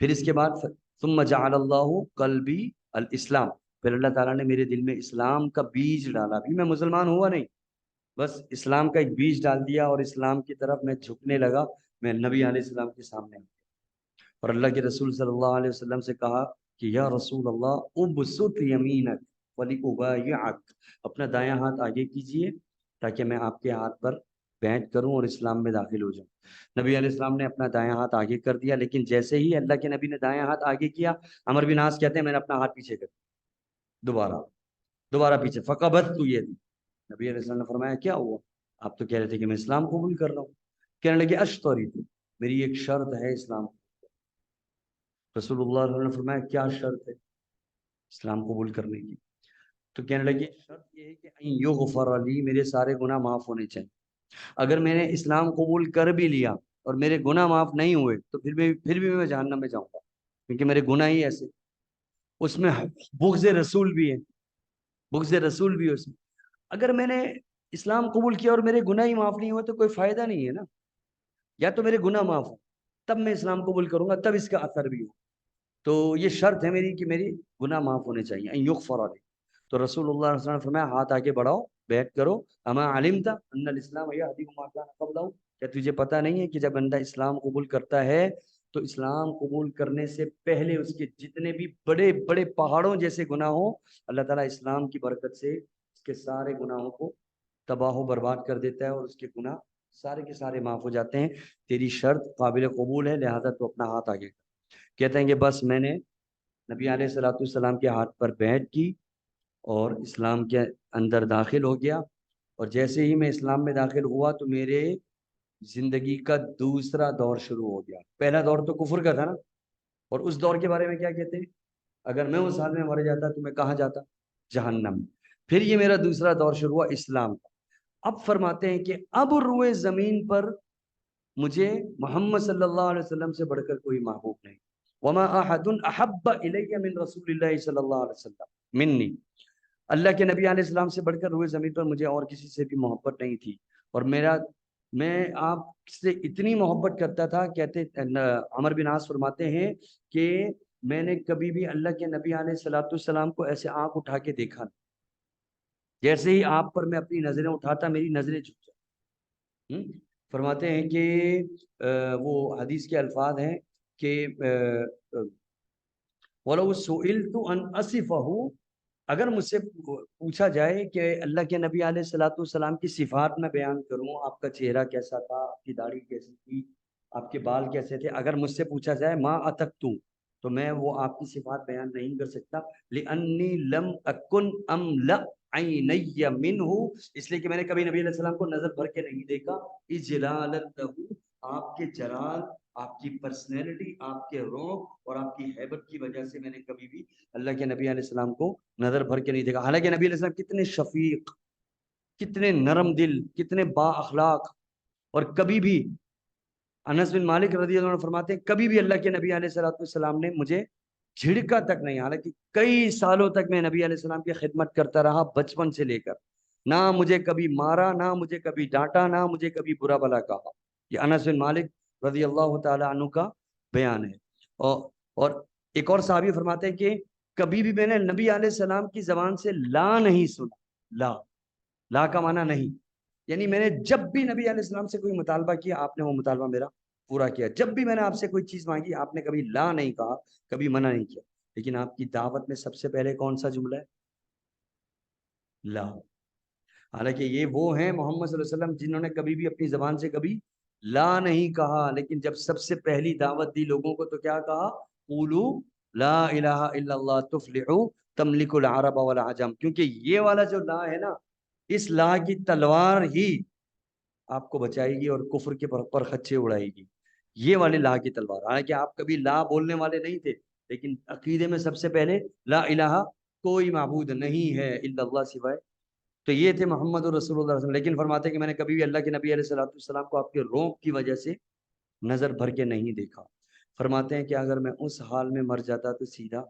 پھر اس کے بعد ثم جعل اللہ قلبی الاسلام. پھر اللہ تعالیٰ نے میرے دل میں اسلام کا بیج ڈالا. بھی میں مسلمان ہوا نہیں, بس اسلام کا ایک بیج ڈال دیا اور اسلام کی طرف میں جھکنے لگا. میں نبی علیہ السلام کے سامنے اور اللہ کے رسول صلی اللہ علیہ وسلم سے کہا کہ یا رسول اللہ ابسط یمینک ولابایعک. اپنا دایاں ہاتھ آگے کیجئے تاکہ میں آپ کے ہاتھ پر بیعت کروں اور اسلام میں داخل ہو جاؤں. نبی علیہ السلام نے اپنا دایاں ہاتھ آگے کر دیا, لیکن جیسے ہی اللہ کے نبی نے دایاں ہاتھ آگے کیا, عمر بن عاص کہتے ہیں میں نے اپنا ہاتھ پیچھے کر دیا. دوبارہ پیچھے. فقبضت یدی. نبی علیہ السلام نے فرمایا کیا ہوا؟ آپ تو کہہ رہے تھے کہ میں اسلام قبول کر رہا ہوں. کہنے لگے اشتریط, میری ایک شرط ہے اسلام. رسول اللہ صلی اللہ علیہ وسلم نے فرمایا کیا شرط ہے اسلام قبول کرنے کی؟ تو کہنے لگے شرط یہ ہے کہ ان یغفر لی, میرے سارے گناہ معاف ہونے چاہیے. اگر میں نے اسلام قبول کر بھی لیا اور میرے گناہ معاف نہیں ہوئے تو پھر بھی میں جہنم میں جاؤں گا, کیونکہ میرے گناہ ہی ایسے. اس میں بغض رسول بھی ہے, بغض رسول بھی ہے اس میں. اگر میں نے اسلام قبول کیا اور میرے گناہ ہی معاف نہیں ہوئے تو کوئی فائدہ نہیں ہے نا. یا تو میرے گناہ معاف ہو تب میں اسلام قبول کروں گا, تب اس کا اثر بھی ہو. تو یہ شرط ہے میری کہ میری گناہ معاف ہونے چاہیے. ان یغفر لی. تو رسول اللہ صلی اللہ علیہ وسلم نے فرمایا ہاتھ آگے بڑھاؤ, بیعت کرو. اما علمت ان الاسلام یہدی ما کان قبلہ. کیا تجھے پتہ نہیں ہے کہ جب بندہ اسلام قبول کرتا ہے تو اسلام قبول کرنے سے پہلے اس کے جتنے بھی بڑے بڑے پہاڑوں جیسے گناہ ہوں, اللہ تعالیٰ اسلام کی برکت سے اس کے سارے گناہوں کو تباہ و برباد کر دیتا ہے اور اس کے گناہ سارے کے سارے معاف ہو جاتے ہیں. تیری شرط قابل قبول ہے, لہذا تو اپنا ہاتھ آگے کر. کہتے ہیں کہ بس میں نے نبی علیہ الصلوۃ والسلام کے ہاتھ پر بیعت کی اور اسلام کے اندر داخل ہو گیا. اور جیسے ہی میں اسلام میں داخل ہوا تو میرے زندگی کا دوسرا دور شروع ہو گیا. پہلا دور تو کفر کا تھا نا, اور اس دور کے بارے میں کیا کہتے ہیں, اگر میں اس حال میں مر جاتا تو میں کہاں جاتا؟ جہنم. پھر یہ میرا دوسرا دور شروع ہوا اسلام کا. اب فرماتے ہیں کہ اب روئے زمین پر مجھے محمد صلی اللہ علیہ وسلم سے بڑھ کر کوئی محبوب نہیں. وما احد احب الی من رسول اللہ صلی اللہ علیہ وسلم منی. اللہ کے نبی علیہ السلام سے بڑھ کر روئے زمین پر مجھے اور کسی سے بھی محبت نہیں تھی. اور میں آپ سے اتنی محبت کرتا تھا, کہتے عمر بن عاص فرماتے ہیں کہ میں نے کبھی بھی اللہ کے نبی علیہ الصلوۃ والسلام کو ایسے آنکھ اٹھا کے دیکھا نہیں. جیسے ہی آپ پر میں اپنی نظریں اٹھاتا میری نظریں جھک جاتی. فرماتے ہیں کہ وہ حدیث کے الفاظ ہیں کہ وَلَوْ سُئِلْتُ أَنْ أَصِفَهُ, اگر مجھ سے پوچھا جائے کہ اللہ کے نبی علیہ الصلوۃ والسلام کی صفات میں بیان کروں, آپ کا چہرہ کیسا تھا, آپ کی داڑھی کیسی تھی, آپ کے بال کیسے تھے, اگر مجھ سے پوچھا جائے ما اتقتو, تو میں وہ آپ کی صفات بیان نہیں کر سکتا. لِأَنِّي لَمْ أَكُنْ أَمْلَأَ عَيْنَيَّ مِنْهُ, اس لیے کہ میں نے کبھی نبی علیہ السلام کو نظر بھر کے نہیں دیکھا. اجلالًا لَهُ, آپ کے جلال, آپ کی پرسنالٹی, آپ کے روح اور آپ کی ہیبت کی وجہ سے میں نے کبھی بھی اللہ کے نبی علیہ السلام کو نظر بھر کے نہیں دیکھا. حالانکہ نبی علیہ السلام کتنے شفیق, کتنے نرم دل, کتنے با اخلاق, اور کبھی بھی انس بن مالک رضی اللہ عنہ فرماتے ہیں کبھی بھی اللہ کے نبی علیہ الصلوۃ والسلام نے مجھے جھڑکا تک نہیں. حالانکہ کئی سالوں تک میں نبی علیہ السلام کی خدمت کرتا رہا, بچپن سے لے کر, نہ مجھے کبھی مارا, نہ مجھے کبھی ڈانٹا, نہ مجھے کبھی برا بھلا کہا. یہ انس بن مالک رضی اللہ تعالی عنہ کا بیان ہے. اور ایک اور صحابی فرماتے ہیں کہ کبھی بھی میں نے نبی علیہ السلام کی زبان سے لا نہیں سنا. لا کا معنی نہیں, یعنی میں نے جب بھی نبی علیہ السلام سے کوئی مطالبہ کیا آپ نے وہ مطالبہ میرا پورا کیا. جب بھی میں نے آپ سے کوئی چیز مانگی آپ نے کبھی لا نہیں کہا, کبھی منع نہیں کیا. لیکن آپ کی دعوت میں سب سے پہلے کون سا جملہ ہے؟ لا۔ حالانکہ یہ وہ ہیں محمد صلی اللہ علیہ وسلم جنہوں نے کبھی بھی اپنی زبان سے کبھی لا نہیں کہا، لیکن جب سب سے پہلی دعوت دی لوگوں کو تو کیا کہا؟ قولوا لا الہ الا اللہ تفلحوا تملک العرب والعجم، کیونکہ یہ والا جو لا ہے نا، اس لا کی تلوار ہی آپ کو بچائے گی اور کفر کے پر خچے اڑائے گی، یہ والے لا کی تلوار۔ حالانکہ آپ کبھی لا بولنے والے نہیں تھے، لیکن عقیدے میں سب سے پہلے لا الہ، کوئی معبود نہیں ہے الا اللہ سوائے، تو یہ تھے محمد رسول اللہ صلی اللہ علیہ وسلم۔ لیکن فرماتے ہیں کہ میں نے کبھی بھی اللہ کے نبی علیہ الصلوۃ والسلام کو آپ کے رونق کی وجہ سے نظر بھر کے نہیں دیکھا۔ فرماتے ہیں کہ اگر میں اس حال میں مر جاتا تو سیدھا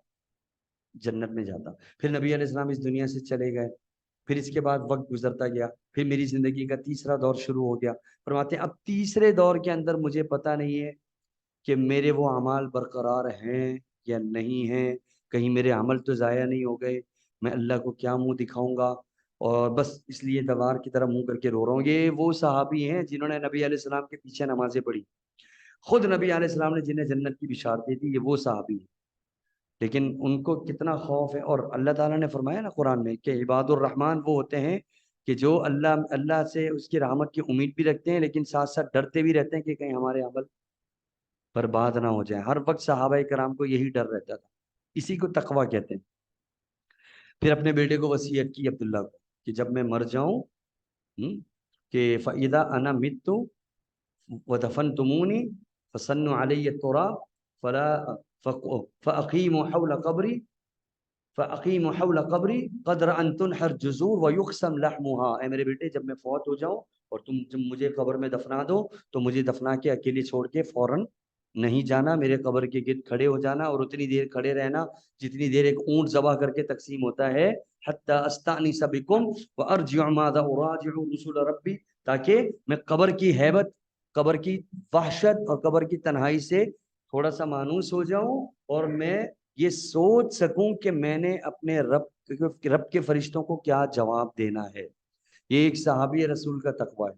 جنت میں جاتا۔ پھر نبی علیہ السلام اس دنیا سے چلے گئے، پھر اس کے بعد وقت گزرتا گیا، پھر میری زندگی کا تیسرا دور شروع ہو گیا۔ فرماتے ہیں اب تیسرے دور کے اندر مجھے پتہ نہیں ہے کہ میرے وہ اعمال برقرار ہیں یا نہیں ہیں، کہیں میرے عمل تو ضائع نہیں ہو گئے، میں اللہ کو کیا منہ دکھاؤں گا، اور بس اس لیے دیوار کی طرح منہ کر کے رو رہا ہوں۔ یہ وہ صحابی ہیں جنہوں نے نبی علیہ السلام کے پیچھے نمازیں پڑھی، خود نبی علیہ السلام نے جنہیں جنت کی بشارت دی تھی، یہ وہ صحابی ہیں۔ لیکن ان کو کتنا خوف ہے، اور اللہ تعالیٰ نے فرمایا نا قرآن میں کہ عباد الرحمن وہ ہوتے ہیں کہ جو اللہ سے اس کی رحمت کی امید بھی رکھتے ہیں، لیکن ساتھ ساتھ ڈرتے بھی رہتے ہیں کہ کہیں ہمارے عمل برباد نہ ہو جائیں۔ ہر وقت صحابہ کرام کو یہی ڈر رہتا تھا، اسی کو تقویٰ کہتے ہیں۔ پھر اپنے بیٹے کو وصیت کی عبداللہ کو کہ جب میں مر جاؤں کہ فَإِذَا أَنَا مِتُّ وَدَفَنْتُمُونِي فَصَنُّوا عَلَيَّ التُّرَابَ فَأَقِيمُوا حَوْلَ قَبْرِي فَأَقِيمُوا حَوْلَ قَبْرِي قَدْرَ أَن تُنْحَرْ جُذُورُ وَيُقْسَمْ لَحْمُهَا۔ اے میرے بیٹے جب میں فوت ہو جاؤں اور تم جب مجھے قبر میں دفنا دو تو مجھے دفنا کے اکیلے چھوڑ کے فوراً نہیں جانا، میرے قبر کے گرد کھڑے ہو جانا اور اتنی دیر کھڑے رہنا جتنی دیر ایک اونٹ ذبح کر کے تقسیم ہوتا ہے، حتی استأنس بکم وارجع ماذا اراجع رسول ربی، تاکہ میں قبر کی ہیبت، قبر کی وحشت اور قبر کی تنہائی سے تھوڑا سا مانوس ہو جاؤں، اور میں یہ سوچ سکوں کہ میں نے اپنے رب کے فرشتوں کو کیا جواب دینا ہے۔ یہ ایک صحابی رسول کا تقویٰ ہے،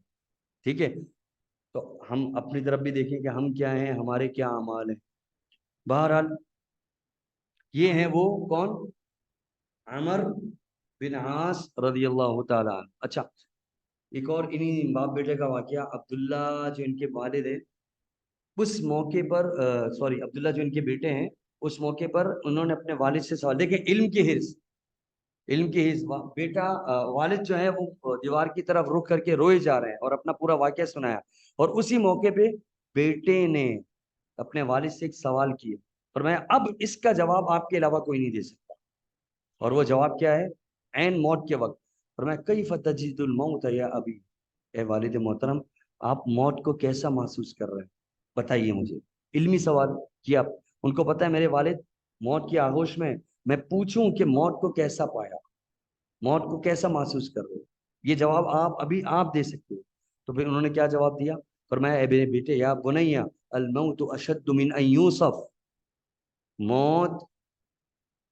ٹھیک ہے؟ تو ہم اپنی طرف بھی دیکھیں کہ ہم کیا ہیں، ہمارے کیا اعمال ہیں۔ بہرحال یہ ہیں وہ کون؟ عمر بن عاص رضی اللہ تعالیٰ عنہ۔ اچھا، ایک اور انہی باپ بیٹے کا واقعہ، عبداللہ جو ان کے والد ہیں، اس موقع پر عبداللہ جو ان کے بیٹے ہیں، اس موقع پر انہوں نے اپنے والد سے سوال، دیکھیں علم کی حرص، بیٹا والد جو ہے وہ دیوار کی طرف رخ کر کے روئے جا رہے ہیں اور اپنا پورا واقعہ سنایا، اور اسی موقع پہ بیٹے نے اپنے والد سے ایک سوال کیا، فرمایا اب اس کا جواب آپ کے علاوہ کوئی نہیں دے سکتا، اور وہ جواب کیا ہے؟ عین موت کے وقت فرمایا کیف تجد الموت یا ابی، اے والد محترم آپ موت کو کیسا محسوس کر رہے ہیں، بتائیے مجھے۔ علمی سوال کیا، ان کو پتا ہے میرے والد موت کی آغوش میں پوچھوں کہ موت کو کیسا پایا، موت کو کیسا محسوس کر رہے ہو، یہ جواب آپ دے سکتے ہو۔ تو پھر انہوں نے کیا جواب دیا؟ فرمایا اے میرے بیٹے یا بنیا الموت اشد من ان یوصف، موت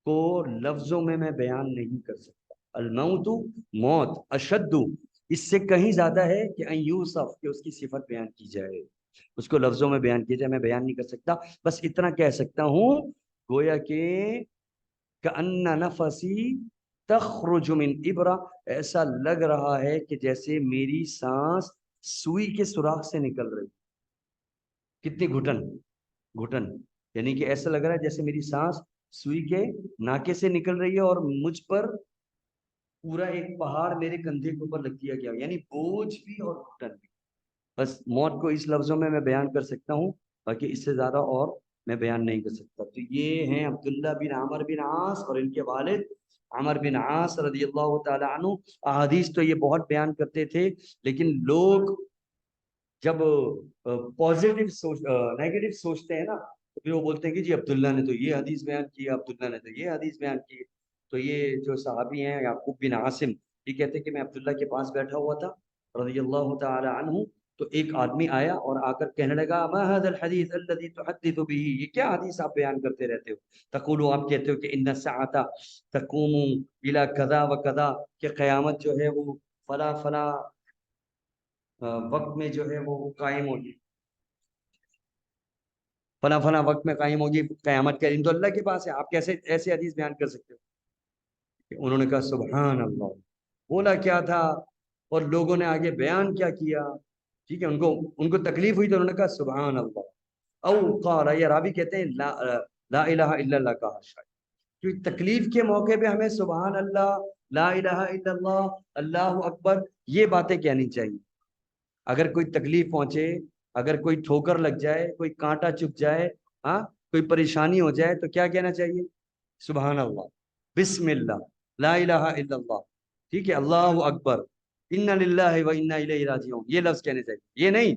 کو لفظوں میں بیان نہیں کر سکتا، الموت موت، اشد اس سے کہیں زیادہ ہے کہ ان یوصف کہ اس کی صفت بیان کی جائے، اس کو لفظوں میں بیان کیا جائے میں بیان نہیں کر سکتا، بس اتنا کہہ سکتا ہوں گویا کہ کأن نفسی تخرج من ابرہ، ایسا لگ رہا ہے کہ جیسے میری سانس سوئی کے سوراخ سے نکل رہی، کتنی گھٹن، یعنی کہ ایسا لگ رہا ہے جیسے میری سانس سوئی کے ناکے سے نکل رہی ہے اور مجھ پر پورا ایک پہاڑ میرے کندھے کے اوپر لگ دیا گیا، یعنی بوجھ بھی اور گھٹن بھی۔ بس موت کو اس لفظوں میں بیان کر سکتا ہوں، باقی اس سے زیادہ اور میں بیان نہیں کر سکتا۔ تو یہ ہیں عبداللہ بن عمر بن عاص اور ان کے والد عمر بن عاص رضی اللہ تعالی عنہ۔ احادیث تو یہ بہت بیان کرتے تھے، لیکن لوگ جب نیگیٹو سوچتے ہیں نا تو پھر وہ بولتے ہیں کہ جی عبداللہ نے تو یہ حدیث بیان کی، عبداللہ نے تو یہ حدیث بیان کی۔ تو یہ جو صحابی ہیں یعقوب بن عاصم، یہ کہتے ہیں کہ میں عبداللہ کے پاس بیٹھا ہوا تھا رضی اللہ تعالی عنہ، تو ایک آدمی آیا اور آ کر کہنے لگا ما هذا الحديث الذي تحدث به، یہ کیا حدیث آپ بیان کرتے رہتے ہو؟ تقولوا، آپ کہتے ہو کہ ان الساعه تقوم الى كذا وكذا، کہ قیامت جو ہے وہ فلا فلا وقت میں جو ہے وہ قائم ہوگی، فلاں فلاں وقت میں قائم ہوگی قیامت کا علم تو اللہ کے پاس ہے، آپ کیسے ایسے حدیث بیان کر سکتے ہو؟ انہوں نے کہا سبحان اللہ، بولا کیا تھا اور لوگوں نے آگے بیان کیا کیا، ٹھیک ہے، ان کو تکلیف ہوئی تو انہوں نے کہا سبحان اللہ، او قال، یہ راوی کہتے ہیں لا الہ الا اللہ کہا شاید، کیونکہ تکلیف کے موقع پہ ہمیں سبحان اللہ، لا الہ الا اللہ، اللہ اکبر، یہ باتیں کہنی چاہیے۔ اگر کوئی تکلیف پہنچے، اگر کوئی ٹھوکر لگ جائے، کوئی کانٹا چپ جائے، ہاں، کوئی پریشانی ہو جائے تو کیا کہنا چاہیے؟ سبحان اللہ، بسم اللہ، لا الہ الا اللہ، ٹھیک ہے، اللہ اکبر، انا للہ و انا الیہ راجعون، یہ لفظ کہنے چاہیے۔ یہ نہیں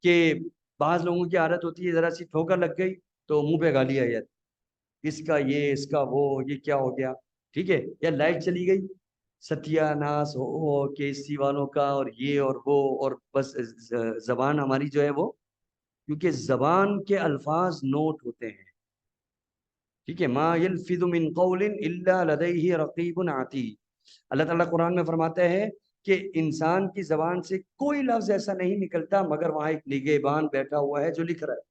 کہ بعض لوگوں کی عادت ہوتی ہے ذرا سی ٹھوکر لگ گئی تو منہ پہ گالی آ جاتی، اس کا یہ، اس کا وہ، یہ کیا ہو گیا، ٹھیک ہے، یا لائٹ چلی گئی، ستیہ ناس ہو کے سی والوں کا، اور یہ اور وہ، اور بس زبان ہماری جو ہے وہ، کیونکہ زبان کے الفاظ نوٹ ہوتے ہیں، ٹھیک ہے، ما یلفظ من قول الا لدیہ رقیب عتید، اللہ تعالیٰ قرآن میں فرماتا ہے کہ انسان کی زبان سے کوئی لفظ ایسا نہیں نکلتا مگر وہاں ایک نگہبان بیٹھا ہوا ہے جو لکھ رہا ہے،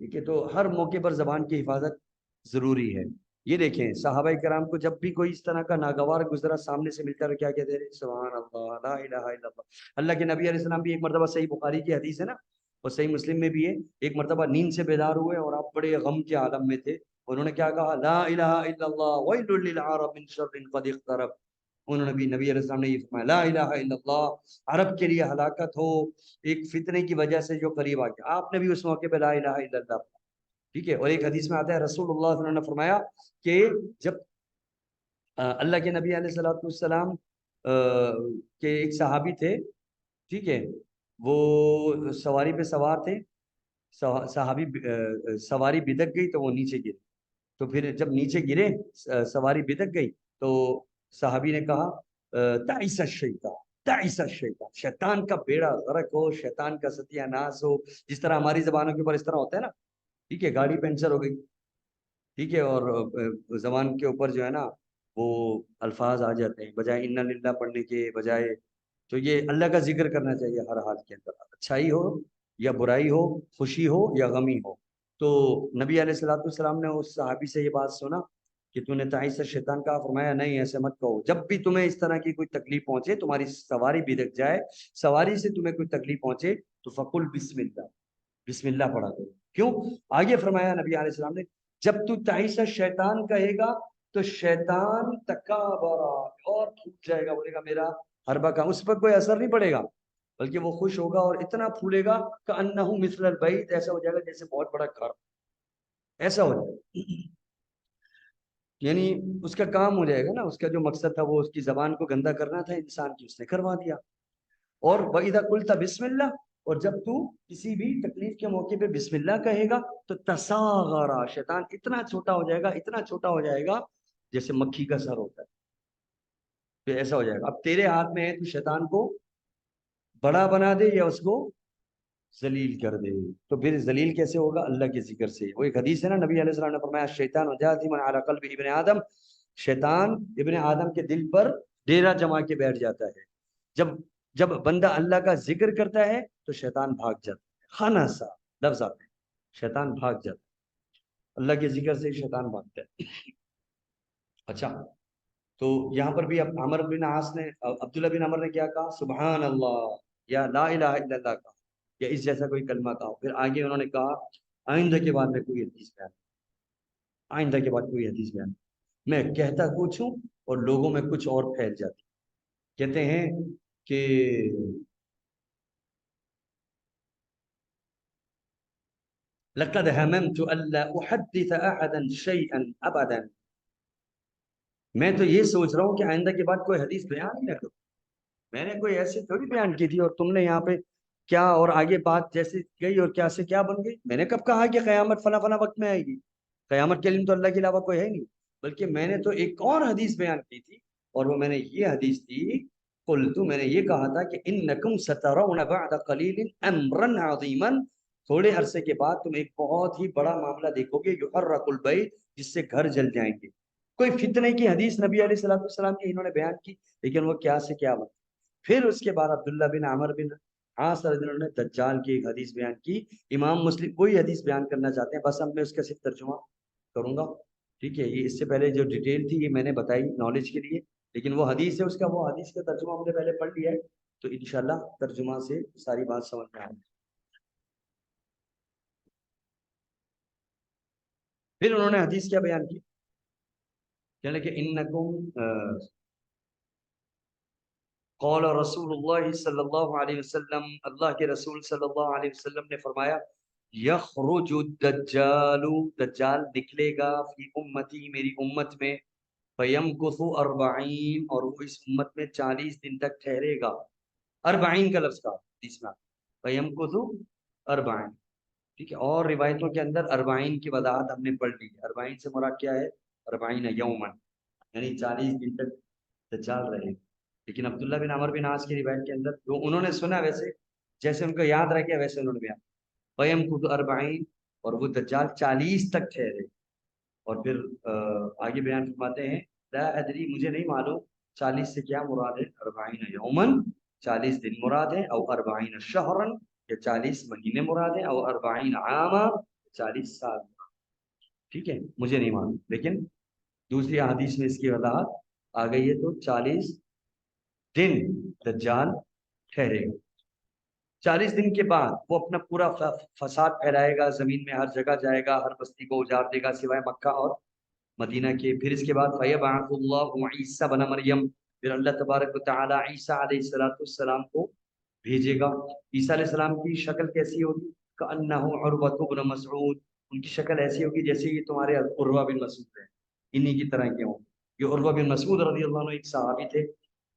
ٹھیک ہے، تو ہر موقع پر زبان کی حفاظت ضروری ہے۔ یہ دیکھیں صحابہ کرام کو جب بھی کوئی اس طرح کا ناگوار گزرا سامنے سے ملتا ہے کیا کہتے ہیں؟ سبحان اللہ، لا الہ الا اللہ۔ اللہ کے نبی علیہ السلام بھی ایک مرتبہ، صحیح بخاری کی حدیث ہے نا، اور صحیح مسلم میں بھی ہے، ایک مرتبہ نیند سے بیدار ہوئے اور آپ بڑے غم کے عالم میں تھے، انہوں نے کیا کہا؟ لا الہ الا اللہ ویل للعرب من شر قد اقترب، انہوں نے بھی، نبی علیہ السلام نے یہ فرمایا، لا الہ الا اللہ، عرب کے لیے ہلاکت ہو ایک فتنے کی وجہ سے جو قریب آ گیا، آپ نے بھی اس موقع پہ لا الہ الا اللہ، ٹھیک ہے۔ اور ایک حدیث میں آتا ہے رسول اللہ صلی اللہ علیہ وسلم نے فرمایا کہ جب اللہ کے نبی علیہ الصلوۃ والسلام کے ایک صحابی تھے، ٹھیک ہے، وہ سواری پہ سوار تھے، صحابی سواری بدک گئی تو وہ نیچے گرے، تو پھر جب نیچے گرے سواری بدک گئی تو صحابی نے کہا تعیس الشیطان، تعیس الشیطان، شیطان کا بیڑا غرق ہو، شیطان کا ستیہ ناس ہو، جس طرح ہماری زبانوں کے اوپر اس طرح ہوتا ہے نا، ٹھیک ہے، گاڑی پنچر ہو گئی، ٹھیک ہے، اور زبان کے اوپر جو ہے نا وہ الفاظ آ جاتے ہیں، بجائے انا للہ پڑھنے کے بجائے، تو یہ اللہ کا ذکر کرنا چاہیے ہر حال کے اندر، اچھائی ہو یا برائی ہو، خوشی ہو یا غمی ہو۔ تو نبی علیہ الصلوۃ والسلام نے اس صحابی سے یہ بات سنا کہ تو نے تعیس شیطان کہا، فرمایا نہیں ایسے مت کہو، جب بھی تمہیں اس طرح کی کوئی تکلیف پہنچے، تمہاری سواری بدک جائے، سواری سے تمہیں کوئی تکلیف پہنچے تو فقل بسم اللہ، بسم اللہ پڑھا کرو۔ کیوں؟ آگے فرمایا نبی علیہ السلام نے، جب تو تعیس شیطان کہے گا تو شیطان تکابرا، اور پھوٹ جائے گا، بولے گا میرا حربہ کا، اس پر کوئی اثر نہیں پڑے گا، بلکہ وہ خوش ہوگا اور اتنا پھولے گا کہ انہو مثل البیت، ایسا ہو جائے گا جیسے بہت بڑا گھر، ایسا ہو جائے گا، یعنی اس کا کام ہو جائے گا نا، اس کا جو مقصد تھا وہ اس کی زبان کو گندا کرنا تھا انسان کی، اس نے کروا دیا۔ اور وَإِذَا قُلْتَ بسم اللہ، اور جب تو کسی بھی تکلیف کے موقع پہ بسم اللہ کہے گا تو تصاغرا، شیطان اتنا چھوٹا ہو جائے گا، اتنا چھوٹا ہو جائے گا جیسے مکھی کا سر ہوتا ہے، تو ایسا ہو جائے گا۔ اب تیرے ہاتھ میں ہے تو شیطان کو بڑا بنا دے یا اس کو ذلیل کر دے، تو پھر ذلیل کیسے ہوگا؟ اللہ کے ذکر سے۔ وہ ایک حدیث ہے نا، نبی علیہ السلام نے فرمایا شیطان جاثم علی قلب ابن آدم، شیطان ابن آدم کے دل پر ڈیرا جما کے بیٹھ جاتا ہے، جب بندہ اللہ کا ذکر کرتا ہے تو شیطان بھاگ جاتا ہے، خانہ سا لفظ آتے ہیں، شیطان بھاگ جاتا ہے، اللہ کے ذکر سے شیطان بھاگتا ہے۔ اچھا، تو یہاں پر بھی اب عمر بن عاص نے، عبداللہ بن عمر نے کیا کہا؟ سبحان اللہ یا لا الہ الا اللہ کہا، یا اس جیسا کوئی کلمہ کہا۔ پھر آگے انہوں نے کہا آئندہ کے بعد میں کوئی حدیث بیان، آئندہ کے بعد کوئی حدیث بیان، میں کہتا کچھ ہوں اور لوگوں میں کچھ اور پھیل جاتی۔ کہتے ہیں کہ لقد هممت الا احدث احدا شيئا ابدا، میں تو یہ سوچ رہا ہوں کہ آئندہ کے بعد کوئی حدیث بیان ہی نہ کروں، میں نے کوئی ایسی تھوڑی بیان کی تھی اور تم نے یہاں پہ کیا، اور آگے بات جیسے گئی اور کیا سے کیا بن گئی۔ میں نے کب کہا کہ قیامت فلاں فلاں وقت میں آئے گی؟ قیامت کے علم تو اللہ کے علاوہ کوئی ہے نہیں، بلکہ میں نے تو ایک اور حدیث بیان کی تھی، اور وہ میں نے یہ حدیث تھی، قلت، میں نے یہ کہا تھا کہ انکم سترون بعد قلیل امرا عظیما، تھوڑے عرصے کے بعد تم ایک بہت ہی بڑا معاملہ دیکھو گے، یحرق البیت، جس سے گھر جل جائیں گے۔ کوئی فتنے کی حدیث نبی علیہ الصلوۃ والسلام کی انہوں نے بیان کی، لیکن وہ کیا سے کیا بن۔ پھر اس کے بعد عبداللہ بن عمر بن ہاں سر انہوں نے دجال کی ایک حدیث بیان کی، امام مسلم کوئی حدیث بیان کرنا چاہتے ہیں، بس اب میں اس کا صرف ترجمہ کروں گا، ٹھیک ہے؟ یہ اس سے پہلے جو ڈیٹیل تھی یہ میں نے بتائی نالج کے لیے، لیکن وہ حدیث ہے اس کا، وہ حدیث کا ترجمہ ہم نے پہلے پڑھ لیا ہے، تو انشاءاللہ ترجمہ سے ساری بات سمجھ میں آئے گی۔ پھر انہوں نے حدیث کیا بیان کی، یعنی کہ انکم قال رسول اللہ صلی اللہ علیہ وسلم، اللہ کے رسول صلی اللہ علیہ وسلم نے فرمایا، یخرج الدجال، دجال نکلے گا فی امتی، میری امت میں، فیمکث 40، اور وہ اس امت میں 40 دن تک ٹھہرے گا، 40 کا لفظ کا حدیث میں، فیمکث 40، ٹھیک ہے؟ اور روایتوں کے اندر 40 کی وضاحت ہم نے پڑھ لی، 40 سے مراد کیا ہے، 40 یومن، یعنی 40 دن تک دجال رہے گا۔ لیکن عبداللہ بن عمر بن عاص کی روایت کے اندر جو انہوں نے سنا، ویسے جیسے ان کو یاد رہ گیا ویسے انہوں نے بیان، قیم خود 40، اور وہ دجال 40 تک ٹھہرے، اور پھر آگے بیان فرماتے ہیں، لا ادری، مجھے نہیں معلوم 40 سے کیا مراد ہے، 40 یومن 40 دن مراد ہے، او 40 شہرن یا 40 مہینے مراد ہے، او 40 عاما 40 سال، ٹھیک ہے؟ مجھے نہیں معلوم، لیکن دوسری حدیث میں اس کی وضاحت آ گئی ہے، تو 40 دن دجال ٹھہرے گا، 40 دن کے بعد وہ اپنا پورا فساد پھیلائے گا، زمین میں ہر جگہ جائے گا، ہر بستی کو اجاڑ دے گا سوائے مکہ اور مدینہ کے۔ پھر اس کے بعد فیبعث اللہ عیسیٰ بن مریم، پھر اللہ تبارک و تعالی عیسیٰ علیہ السلام کو بھیجے گا۔ عیسیٰ علیہ السلام کی شکل کیسی ہوگی، کأنہ عروۃ بن مسعود، ان کی شکل ایسی ہوگی جیسے یہ تمہارے عروہ بن مسعود ہیں، انہی کی طرح کے ہوں گے۔ یہ عروہ بن مسعود رضی اللہ عنہ ایک صحابی تھے،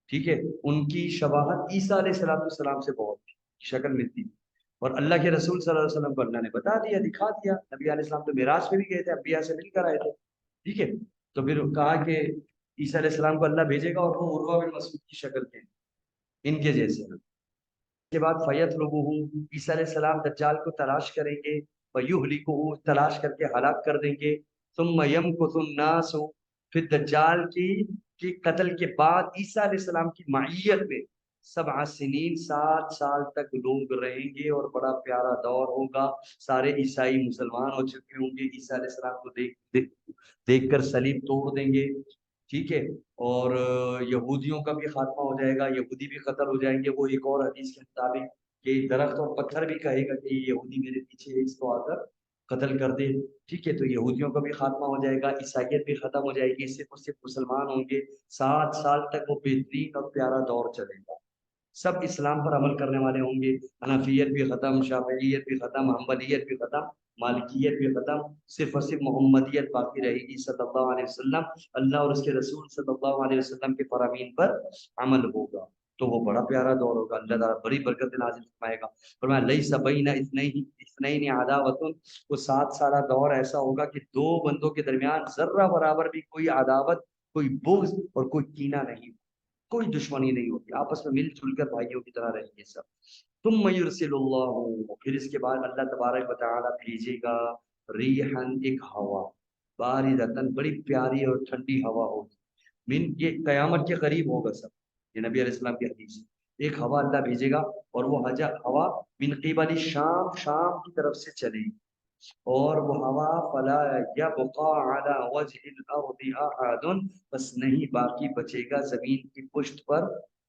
ٹھیک ہے؟ ان کی شباہت عیسیٰ علیہ السلام سے بہت تھی، شکل ملتی تھی، اور اللہ کے رسول صلی اللہ علیہ وسلم کو اللہ نے بتا دیا، دکھا دیا، نبی علیہ السلام تو معراج پہ بھی گئے تھے، انبیاء سے مل کر آئے تھے، ٹھیک ہے؟ تو پھر کہا کہ عیسیٰ علیہ السلام کو اللہ بھیجے گا اور وہ عروہ بن مسعود کی شکل کے ہیں، ان کے جیسے ہیں۔ اس کے بعد فیطلبہ، عیسیٰ علیہ السلام دجال کو تلاش کریں گے، ویہلکہ، تلاش کر کے ہلاک کر دیں گے، ثم یمکث الناس، پھر دجال کی قتل کے بعد عیسیٰ علیہ السلام کی معیت میں 7 سنین، 7 سال تک لوگ رہیں گے، اور بڑا پیارا دور ہوگا، سارے عیسائی مسلمان ہو چکے ہوں گے، عیسیٰ علیہ السلام کو دیکھ کر صلیب توڑ دیں گے، ٹھیک ہے؟ اور یہودیوں کا بھی خاتمہ ہو جائے گا، یہودی بھی قتل ہو جائیں گے، وہ ایک اور حدیث کے مطابق کہ درخت اور پتھر بھی کہے گا کہ یہ یہودی میرے پیچھے ہے، اس کو آ کر قتل کر دے، ٹھیک ہے؟ تو یہودیوں کا بھی خاتمہ ہو جائے گا، عیسائیت بھی ختم ہو جائے گی، صرف اور صرف مسلمان ہوں گے، 7 سال تک وہ بہترین اور پیارا دور چلے گا، سب اسلام پر عمل کرنے والے ہوں گے، حنفیت بھی ختم، شافعیت بھی ختم، حنبلیت بھی ختم، مالکیت بھی ختم، صرف اور صرف محمدیت باقی رہے گی، صلی اللہ علیہ وسلم، اللہ اور اس کے رسول صلی اللہ علیہ وسلم کے فرامین پر عمل ہوگا، تو وہ بڑا پیارا دور ہوگا، اللہ تعالیٰ بڑی برکت نازل فرمائے گا۔ فرمایا لیس بین اثنین عداوۃ، وہ 7 سالہ دور ایسا ہوگا کہ 2 بندوں کے درمیان ذرہ برابر بھی کوئی عداوت، کوئی بغض اور کوئی کینہ نہیں، کوئی دشمنی نہیں ہوگی، آپس میں مل جل کر بھائیوں کی طرح رہیں گے سب۔ ثم یرسل اللہ، پھر اس کے بعد اللہ تبارک و تعالی بھیجے گا ریحن، ایک ہوا، باردتن، بڑی پیاری اور ٹھنڈی ہوا ہوگی، من، یہ قیامت کے قریب ہوگا سب، یہ نبی علیہ السلام کی حدیث ہے، ایک ہوا اللہ بھیجے گا، اور وہ ہوا من قبل شام، شام کی طرف سے چلے گی، اور وہ ہوا فلا یبقى على وجه الارض احد، بس نہیں باقی بچے گا زمین کی پشت پر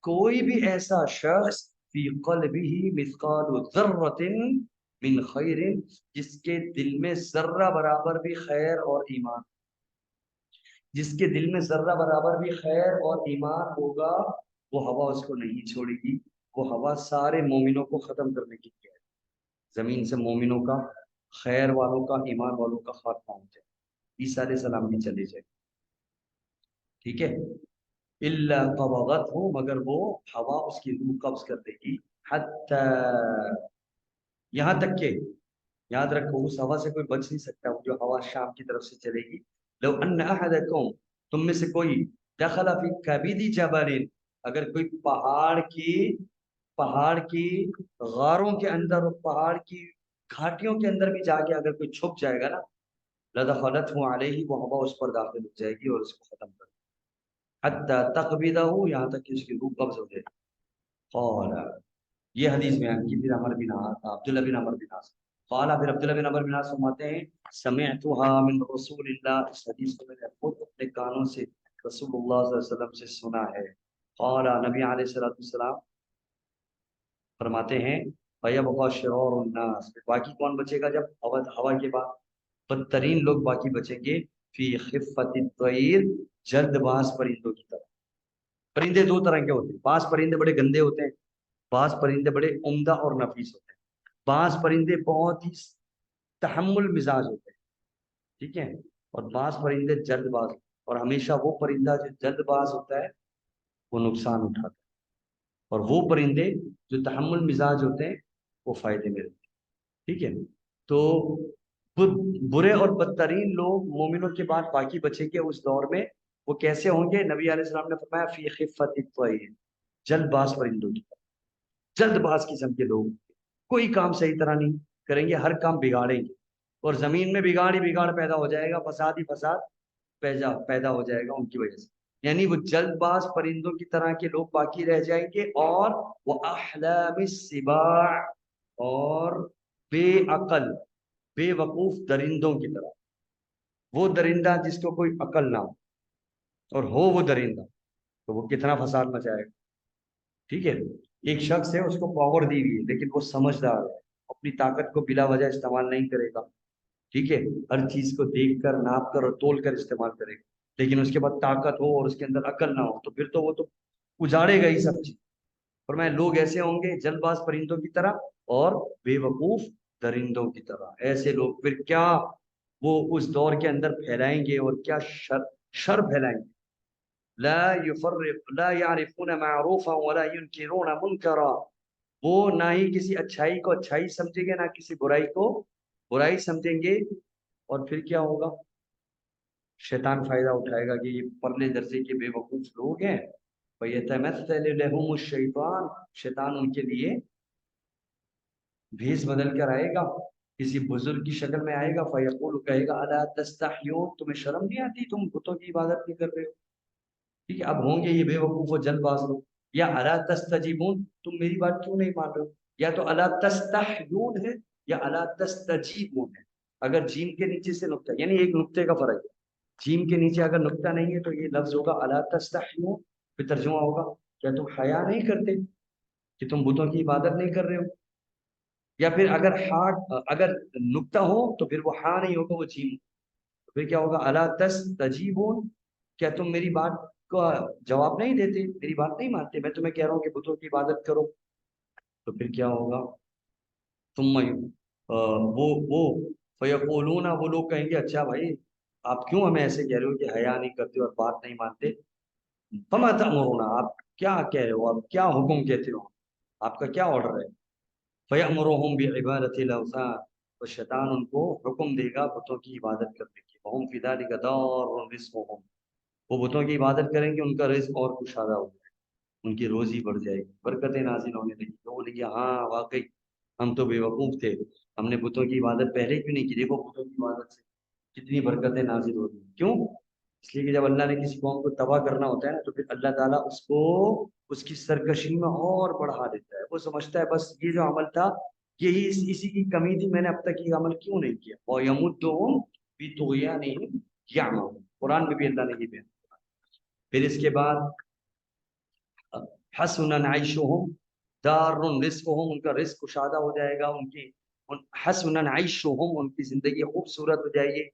کوئی بھی ایسا شخص فی قلبه مثقال ذرة من خیر، جس کے دل میں ذرہ برابر بھی خیر اور ایمان، جس کے دل میں ذرہ برابر بھی خیر اور ایمان ہوگا، وہ ہوا اس کو نہیں چھوڑے گی، وہ ہوا سارے مومنوں کو ختم کرنے کی ہے، زمین سے مومنوں کا، خیر والوں کا، ایمان والوں کا خاتمہ ہو جائے، عیسیٰ علیہ السلام بھی چلے جائے، ٹھیک ہے؟ الا قبضته، مگر وہ ہوا اس کی روح قبض کر دے گی، حتی، یہاں تک کہ، یاد رکھو اس ہوا سے کوئی بچ نہیں سکتا، وہ جو ہوا شام کی طرف سے چلے گی، لو ان احدکم، تم میں سے کوئی، دخل فی کبد جبل، اگر کوئی پہاڑ کی غاروں کے اندر اور پہاڑ کی گھاٹیوں کے اندر بھی جا کے اگر کوئی چھپ جائے گا نا، لدخلته علیہ، وہ ہوا اس پر داخل ہو جائے گی اور اس کو ختم کر دے گی، حتی تقبضہ، یہاں تک کہ اس کی روح قبض ہو جائے گی۔ قال، یہ حدیث بیان کی پھر عبداللہ بن عمر بن عاص قال، پھر عبداللہ بن عمر بن عاص فرماتے ہیں سمعتها من رسول اللہ، اس حدیث کو میں نے خود اپنے کانوں سے رسول اللہ صلی اللہ علیہ وسلم سے سنا ہے. قال، نبی علیہ الصلوۃ والسلام فرماتے ہیں فیبقى شرار الناس، باقی کون بچے گا جب ہوا کے بعد؟ بدترین لوگ باقی بچیں گے فی خفت الطیر، جلد باز پرندوں کی طرح. پرندے دو طرح کے ہوتے ہیں، بعض پرندے بڑے گندے ہوتے ہیں، بعض پرندے بڑے عمدہ اور نفیس ہوتے ہیں. بعض پرندے بہت ہی تحمل مزاج ہوتے ہیں، ٹھیک ہے، اور بعض پرندے جلد باز. اور ہمیشہ وہ پرندہ جو جلد باز ہوتا ہے وہ نقصان اٹھاتا ہے، اور وہ پرندے جو تحمل مزاج ہوتے ہیں وہ فائدے میں رہتے ہیں. ٹھیک ہے، تو برے اور بدترین لوگ مومنوں کے بعد باقی بچیں گے اس دور میں. وہ کیسے ہوں گے؟ نبی علیہ السلام نے فرمایا فی خفت الطیر، جلد باز پرندوں کی طرح. جلد باز قسم کے لوگ کوئی کام صحیح طرح نہیں کریں گے، ہر کام بگاڑیں گے، اور زمین میں بگاڑ ہی بگاڑ پیدا ہو جائے گا، فساد ہی فساد پیدا ہو جائے گا ان کی وجہ سے. یعنی وہ جلد باز پرندوں کی طرح کے لوگ باقی رہ جائیں گے، اور وہ احلام السباع، اور بے عقل بے وقوف درندوں کی طرح. وہ درندہ جس کو کوئی عقل نہ ہو اور ہو وہ درندہ، تو وہ کتنا فساد مچائے گا. ٹھیک ہے، ایک شخص ہے اس کو پاور دی ہوئی ہے لیکن وہ سمجھدار ہے، اپنی طاقت کو بلا وجہ استعمال نہیں کرے گا. ٹھیک ہے، ہر چیز کو دیکھ کر ناپ کر اور تول کر استعمال کرے گا. لیکن اس کے بعد طاقت ہو اور اس کے اندر عقل نہ ہو تو پھر تو وہ تو اجاڑے گا ہی سب چیز. اور میں لوگ ایسے ہوں گے جلد باز پرندوں کی طرح اور بے وقوف درندوں کی طرح. ایسے لوگ پھر کیا وہ اس دور کے اندر پھیلائیں گے، اور کیا شر پھیلائیں گے. لا يعرفون معروفا ولا ينكرون منکرا، وہ نہ ہی کسی اچھائی کو اچھائی سمجھیں گے، نہ کسی برائی کو برائی سمجھیں گے. اور پھر کیا ہوگا؟ شیطان فائدہ اٹھائے گا کہ یہ پرلے درجے کے بے وقوف لوگ ہیں. فَيَتَمَثَّلُ لَهُمُ الشَّيْطَانُ، شیطان ان کے لیے بھیس بدل کر آئے گا، کسی بزرگ کی شکل میں آئے گا. فَيَقُولُ، کہے گا اَلَا تَسْتَحْيُونَ، تمہیں شرم نہیں آتی، تم بتوں کی عبادت نہیں کر رہے ہو. ٹھیک ہے، اب ہوں گے یہ بے وقوف و جلد باز لوگ. یا اَلَا تَسْتَجِيبُونَ، تم میری بات کیوں نہیں مان رہے ہو. یا تو اَلَا تَسْتَحْيُونَ ہے یا اَلَا تَسْتَجِيبُونَ ہے. اگر جیم کے نیچے سے نقطہ، یعنی ایک نقطے کا فرق ہے، جیم کے نیچے اگر نقطہ نہیں ہے تو یہ لفظ ہوگا اَلَا تَسْتَحْيُونَ، پھر ترجمہ ہوگا کیا تم حیا نہیں کرتے کہ تم بتوں کی عبادت نہیں کر رہے ہو. یا پھر اگر نقطہ ہو تو پھر وہ ہاں نہیں ہوگا، وہ جیم. تو پھر کیا ہوگا؟ اَلَا تَسْتَجِيبُونَ، کیا تم میری بات کا جواب نہیں دیتے، میری بات نہیں مانتے، میں تمہیں کہہ رہا ہوں کہ بتوں کی عبادت کرو. تو پھر کیا ہوگا؟ تم وہ فیقولون، وہ لوگ کہیں گے اچھا بھائی آپ کیوں ہمیں ایسے کہہ رہے ہو کہ حیا نہیں کرتے اور بات نہیں مانتے. فما تأمرون، آپ کیا کہہ رہے ہو، آپ کیا حکم کہتے ہو، آپ کا کیا آرڈر ہے. فیأمرهم بعبادۃ الاوثان، تو شیطان ان کو حکم دے گا بتوں کی عبادت کرنے کی. وهم فی ذلک دار رزقهم، وہ بتوں کی عبادت کریں گے، ان کا رزق اور کشادہ ہو جائے گا، ان کی روزی بڑھ جائے گی، برکتیں نازل ہونے لگی. تو وہ لگی ہاں واقعی ہم تو بے وقوف تھے، ہم نے بتوں کی عبادت پہلے کیوں نہیں کی. دیکھو بتوں کی عبادت سے کتنی برکتیں نازل ہوتی ہیں. کیوں؟ اس لیے کہ جب اللہ نے کسی قوم کو تباہ کرنا ہوتا ہے نا تو پھر اللہ تعالیٰ اس کو اس کی سرکشی میں اور بڑھا دیتا ہے. وہ سمجھتا ہے بس یہ جو عمل تھا یہی اسی کی کمی تھی، میں نے اب تک یہ عمل کیوں نہیں کیا. اور یمدہم فی طغیانہم یعمہون، قرآن میں بھی اللہ نے یہ بیان. پھر اس کے بعد حسنا عیشہم دار رزقہم، ان کا رزق کشادہ ہو جائے گا، ان کی حسنا عیشہم، ان کی زندگی خوبصورت ہو جائے گی.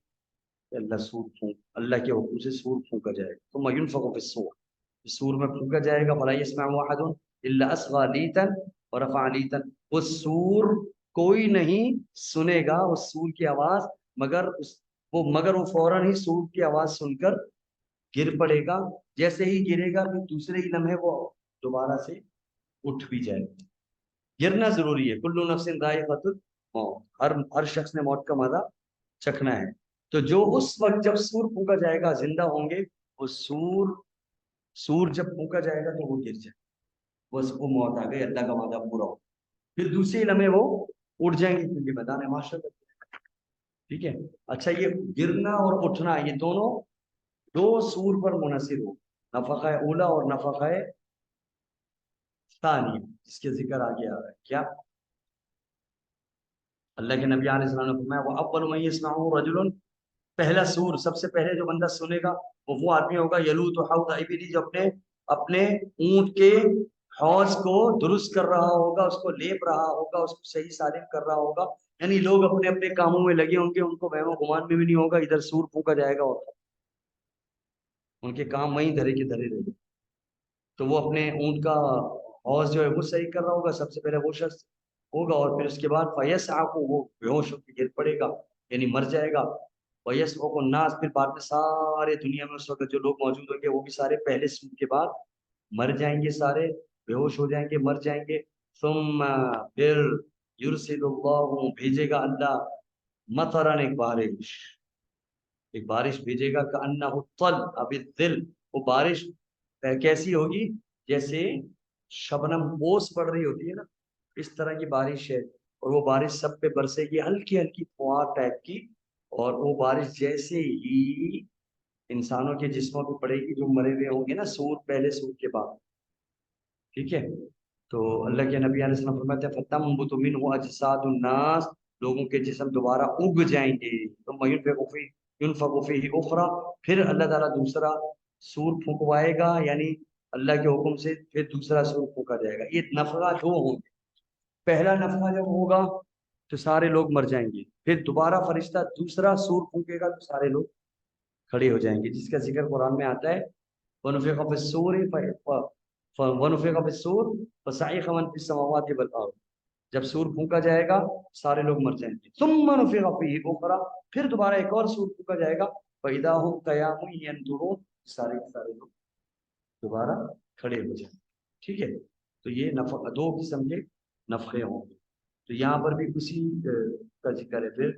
اللہ سور پھونک، اللہ کے حکم سے سور پھونکا جائے گا. ثم ينفخ في الصور، سور میں پھونکا جائے گا. فلا يسمع احد الا اصغى ليتا ورفع ليتا، وہ سور کوئی نہیں سنے گا اس سور کی آواز مگر وہ فوراً ہی سور کی آواز سن کر گر پڑے گا. جیسے ہی گرے گا پھر دوسرے ہی لمحے وہ دوبارہ سے اٹھ بھی جائے گا. گرنا ضروری ہے. کل نفس ذائقۃ الموت، ہر شخص نے موت کا مزہ چکھنا ہے. تو جو اس وقت جب سور پھونکا جائے گا زندہ ہوں گے، وہ سور جب پھونکا جائے گا تو وہ گر جائے گا، بس وہ موت آ گئی، اللہ کا وعدہ پورا ہو. پھر دوسرے لمحے وہ اٹھ جائیں گے کیونکہ میدان معاشر. ٹھیک ہے، اچھا یہ گرنا اور اٹھنا یہ دونوں دو سور پر منحصر ہو، نفخہ اولا اور نفخہ ثانیہ جس کے ذکر آگے آ رہا ہے کیا اللہ کے نبی علیہ السلام نے فرمایا وہ اول من یسمعہ رجل پہلا سور سب سے پہلے جو بندہ سنے گا وہ آدمی ہوگا یلوت حوض ابلی جو اپنے اپنے اونٹ کے حوض کو درست کر رہا ہوگا اس کو لیپ رہا ہوگا اس کو صحیح سالم کر رہا ہوگا یعنی لوگ اپنے اپنے کاموں میں لگے ہوں گے ان کو وہم و گمان میں بھی نہیں ہوگا ادھر سور پھونکا جائے گا اور ان کے کام وہیں دھرے کے دھرے رہے تو وہ اپنے اونٹ کا حوض جو ہے وہ صحیح کر رہا ہوگا سب سے پہلے وہ شخص ہوگا اور پھر اس کے بعد فیس کو وہ بے ہوش ہو کے گر پڑے گا یعنی مر جائے گا فیس کو ناس پھر بعد میں سارے دنیا میں اس وقت جو لوگ موجود ہوں گے وہ بھی سارے پہلے سود کے بعد مر جائیں گے سارے بے ہوش ہو جائیں گے مر جائیں گے ثم پھر یرسل اللہ بھیجے گا اللہ مطرن ایک بارش بھیجے گا کأنہ الطل اب الدل وہ بارش کیسی ہوگی جیسے شبنم اوس پڑ رہی ہوتی ہے نا اس طرح کی بارش ہے اور وہ بارش سب پہ برسے گی ہلکی ہلکی فوار ٹائپ کی اور وہ بارش جیسے ہی انسانوں کے جسموں پہ پڑے گی جو مرے ہوئے ہوں گے نا سور پہلے سور کے بعد ٹھیک ہے تو اللہ کے نبی علیہ السلام فرماتے ہیں فتنبت منہ اجساد الناس لوگوں کے جسم دوبارہ اگ جائیں گے ثم ينفخ فیہ اخرى پھر اللہ تعالیٰ دوسرا سور پھونکوائے گا یعنی اللہ کے حکم سے پھر دوسرا سور پھونکا جائے گا یہ نفخہ دو ہوں گے پہلا نفخہ جب ہوگا تو سارے لوگ مر جائیں گے پھر دوبارہ فرشتہ دوسرا سور پھونکے گا تو سارے لوگ کھڑے ہو جائیں گے جس کا ذکر قرآن میں آتا ہے وَنُفِخَ فِي الصُّورِ وَنُفِخَ فِي الصُّورِ فَصَعِقَ مَن فِي السَّمَاوَاتِ وَالْأَرْضِ جب سور پھونکا جائے گا سارے لوگ مر جائیں گے ثُمَّ نُفِخَ فِيهِ أُخْرَى پھر دوبارہ ایک اور سور پھونکا جائے گا فَإِذَا هُمْ قِيَامٌ يَنظُرُونَ سارے کے سارے لوگ دوبارہ کھڑے ہو جائیں گے ٹھیک ہے تو یہ دو قسم کے نفخے ہوں گے تو یہاں پر بھی اسی کا ذکر ہے پھر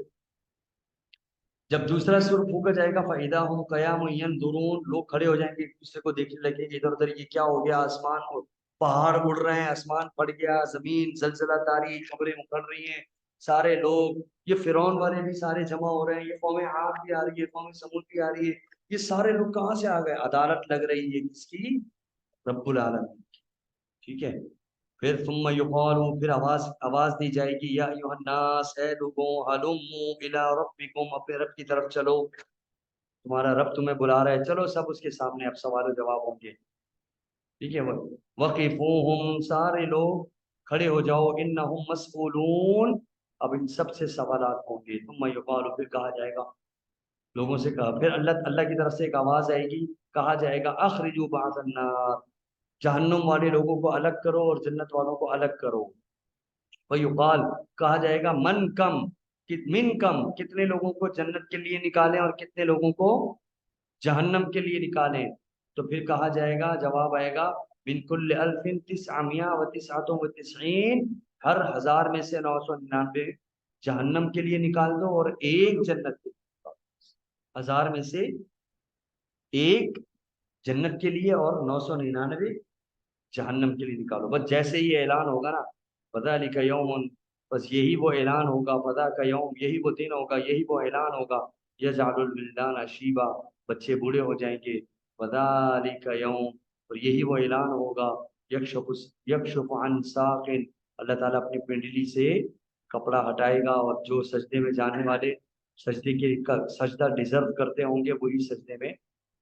جب دوسرا سور پھونکا جائے گا فَإِذَا هُمْ قِيَامٌ يَنظُرُونَ لوگ کھڑے ہو جائیں گے ایک دوسرے کو دیکھنے لگیں گے ادھر ادھر یہ کیا ہو گیا آسمان کو پہاڑ اڑ رہے ہیں آسمان پھٹ گیا زمین زلزلہ طاری خبریں اکھڑ رہی ہیں سارے لوگ یہ فرعون والے بھی سارے جمع ہو رہے ہیں یہ قوم عاد بھی آ رہی ہے قوم سمود بھی آ رہی ہے یہ سارے لوگ کہاں سے آ گئے عدالت لگ رہی ہے کس کی رب العالمین ٹھیک ہے پھر ثم یقال پھر آواز دی جائے گی یا ایھا الناس اے لوگوں ہلموا الی ربکم اپنے رب کی طرف چلو تمہارا رب تمہیں بلا رہا ہے چلو سب اس کے سامنے اب سوال و جواب ہوں گے ٹھیک ہے وقفوہم سارے لوگ کھڑے ہو جاؤ انہم مسئولون اب ان سب سے سوالات ہوں گے ثم یقال پھر کہا جائے گا لوگوں سے کہا پھر اللہ کی طرف سے ایک آواز آئے گی کہا جائے گا اخرجوا بعض النار جہنم والے لوگوں کو الگ کرو اور جنت والوں کو الگ کرو ویقال کہا جائے گا من کم کتنے لوگوں کو جنت کے لیے نکالیں اور کتنے لوگوں کو جہنم کے لیے نکالیں تو پھر کہا جائے گا جواب آئے گا من کل الف تسعمائہ و تسعۃ و تسعین ہر 1000 میں سے 999 جہنم کے لیے نکال دو اور ایک جنت کے لیے 1000 میں سے ایک جنت کے لیے اور 999 جہنم کے لیے نکالو بس جیسے ہی اعلان ہوگا نا فذالک یوم بس یہی وہ اعلان ہوگا فذاک یوم یہی وہ دن ہوگا یہی وہ اعلان ہوگا یجعل الولدان شیبا بچے بوڑھے ہو جائیں گے فذالک یوم اور یہی وہ اعلان ہوگا یکشف عن ساق اللہ تعالیٰ اپنی پنڈلی سے کپڑا ہٹائے گا اور جو سجدے میں جانے والے سجدے کے سجدہ ڈیزرو کرتے ہوں گے وہی سجدے میں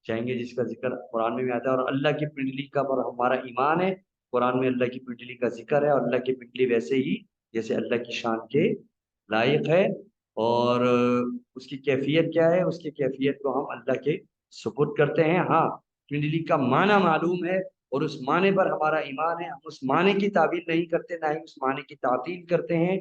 جائیں گے جس کا ذکر قرآن میں آتا ہے اور اللہ کی پنڈلی کا پر ہمارا ایمان ہے قرآن میں اللہ کی پنڈلی کا ذکر ہے اور اللہ کی پنڈلی ویسے ہی جیسے اللہ کی شان کے لائق ہے اور اس کی کیفیت کیا ہے اس کی کیفیت کو ہم اللہ کے سپرد کرتے ہیں ہاں پنڈلی کا معنی معلوم ہے اور اس معنی پر ہمارا ایمان ہے ہم اس معنی کی تعبیر نہیں کرتے نہ ہی اس معنی کی تعطیل کرتے ہیں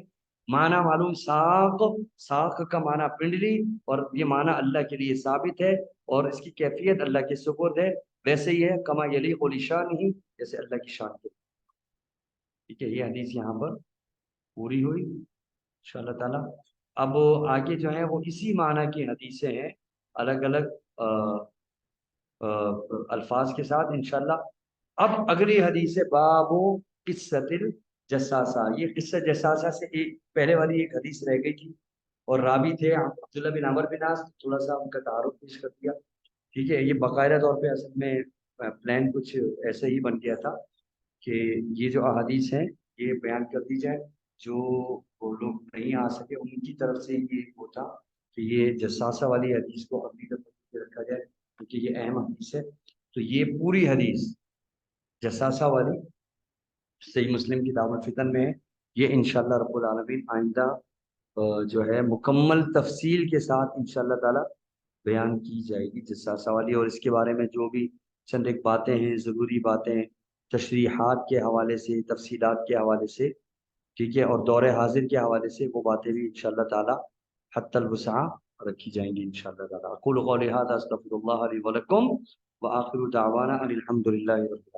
معنی معلوم ساق کا معنی پنڈلی اور یہ معنی اللہ کے لیے ثابت ہے اور اس کی کیفیت اللہ کے سپرد ہے ویسے ہی ہے کما یلیق بشان ہی جیسے اللہ کی شان کے ٹھیک ہے یہ حدیث یہاں پر پوری ہوئی انشاءاللہ تعالی اب آگے جو ہیں وہ اسی معنی کی حدیثیں ہیں الگ الگ الفاظ کے ساتھ انشاءاللہ اب اگلی حدیث ہے باب قصۃ الجساسہ یہ قصہ جساسہ سے ایک پہلے والی ایک حدیث رہ گئی تھی اور راوی تھے عبداللہ بن عمر بن عاص تھوڑا سا ان کا تعارف پیش کر دیا ٹھیک ہے یہ باقاعدہ طور پہ اصل میں پلان کچھ ایسے ہی بن گیا تھا کہ یہ جو احادیث ہیں یہ بیان کر دی جائے، جو وہ لوگ نہیں آ سکے ان کی طرف سے یہ ہوتا کہ یہ جساسہ والی حدیث کو اگلی دفعہ رکھا جائے، کیونکہ یہ اہم حدیث ہے۔ تو یہ پوری حدیث جساسہ والی صحیح مسلم کی دعوت فتن میں ہے، یہ انشاءاللہ رب العالمین آئندہ جو ہے مکمل تفصیل کے ساتھ انشاءاللہ تعالی بیان کی جائے گی جساسہ والی، اور اس کے بارے میں جو بھی چند ایک باتیں ہیں، ضروری باتیں ہیں، تشریحات کے حوالے سے، تفصیلات کے حوالے سے، ٹھیک ہے، اور دور حاضر کے حوالے سے وہ باتیں بھی انشاءاللہ تعالی حتی الوسع رکھی جائیں گی انشاءاللہ تعالی۔ اقول قولی ھذا استغفر اللہ لی ولکم وآخر دعوانا ان الحمد للہ رب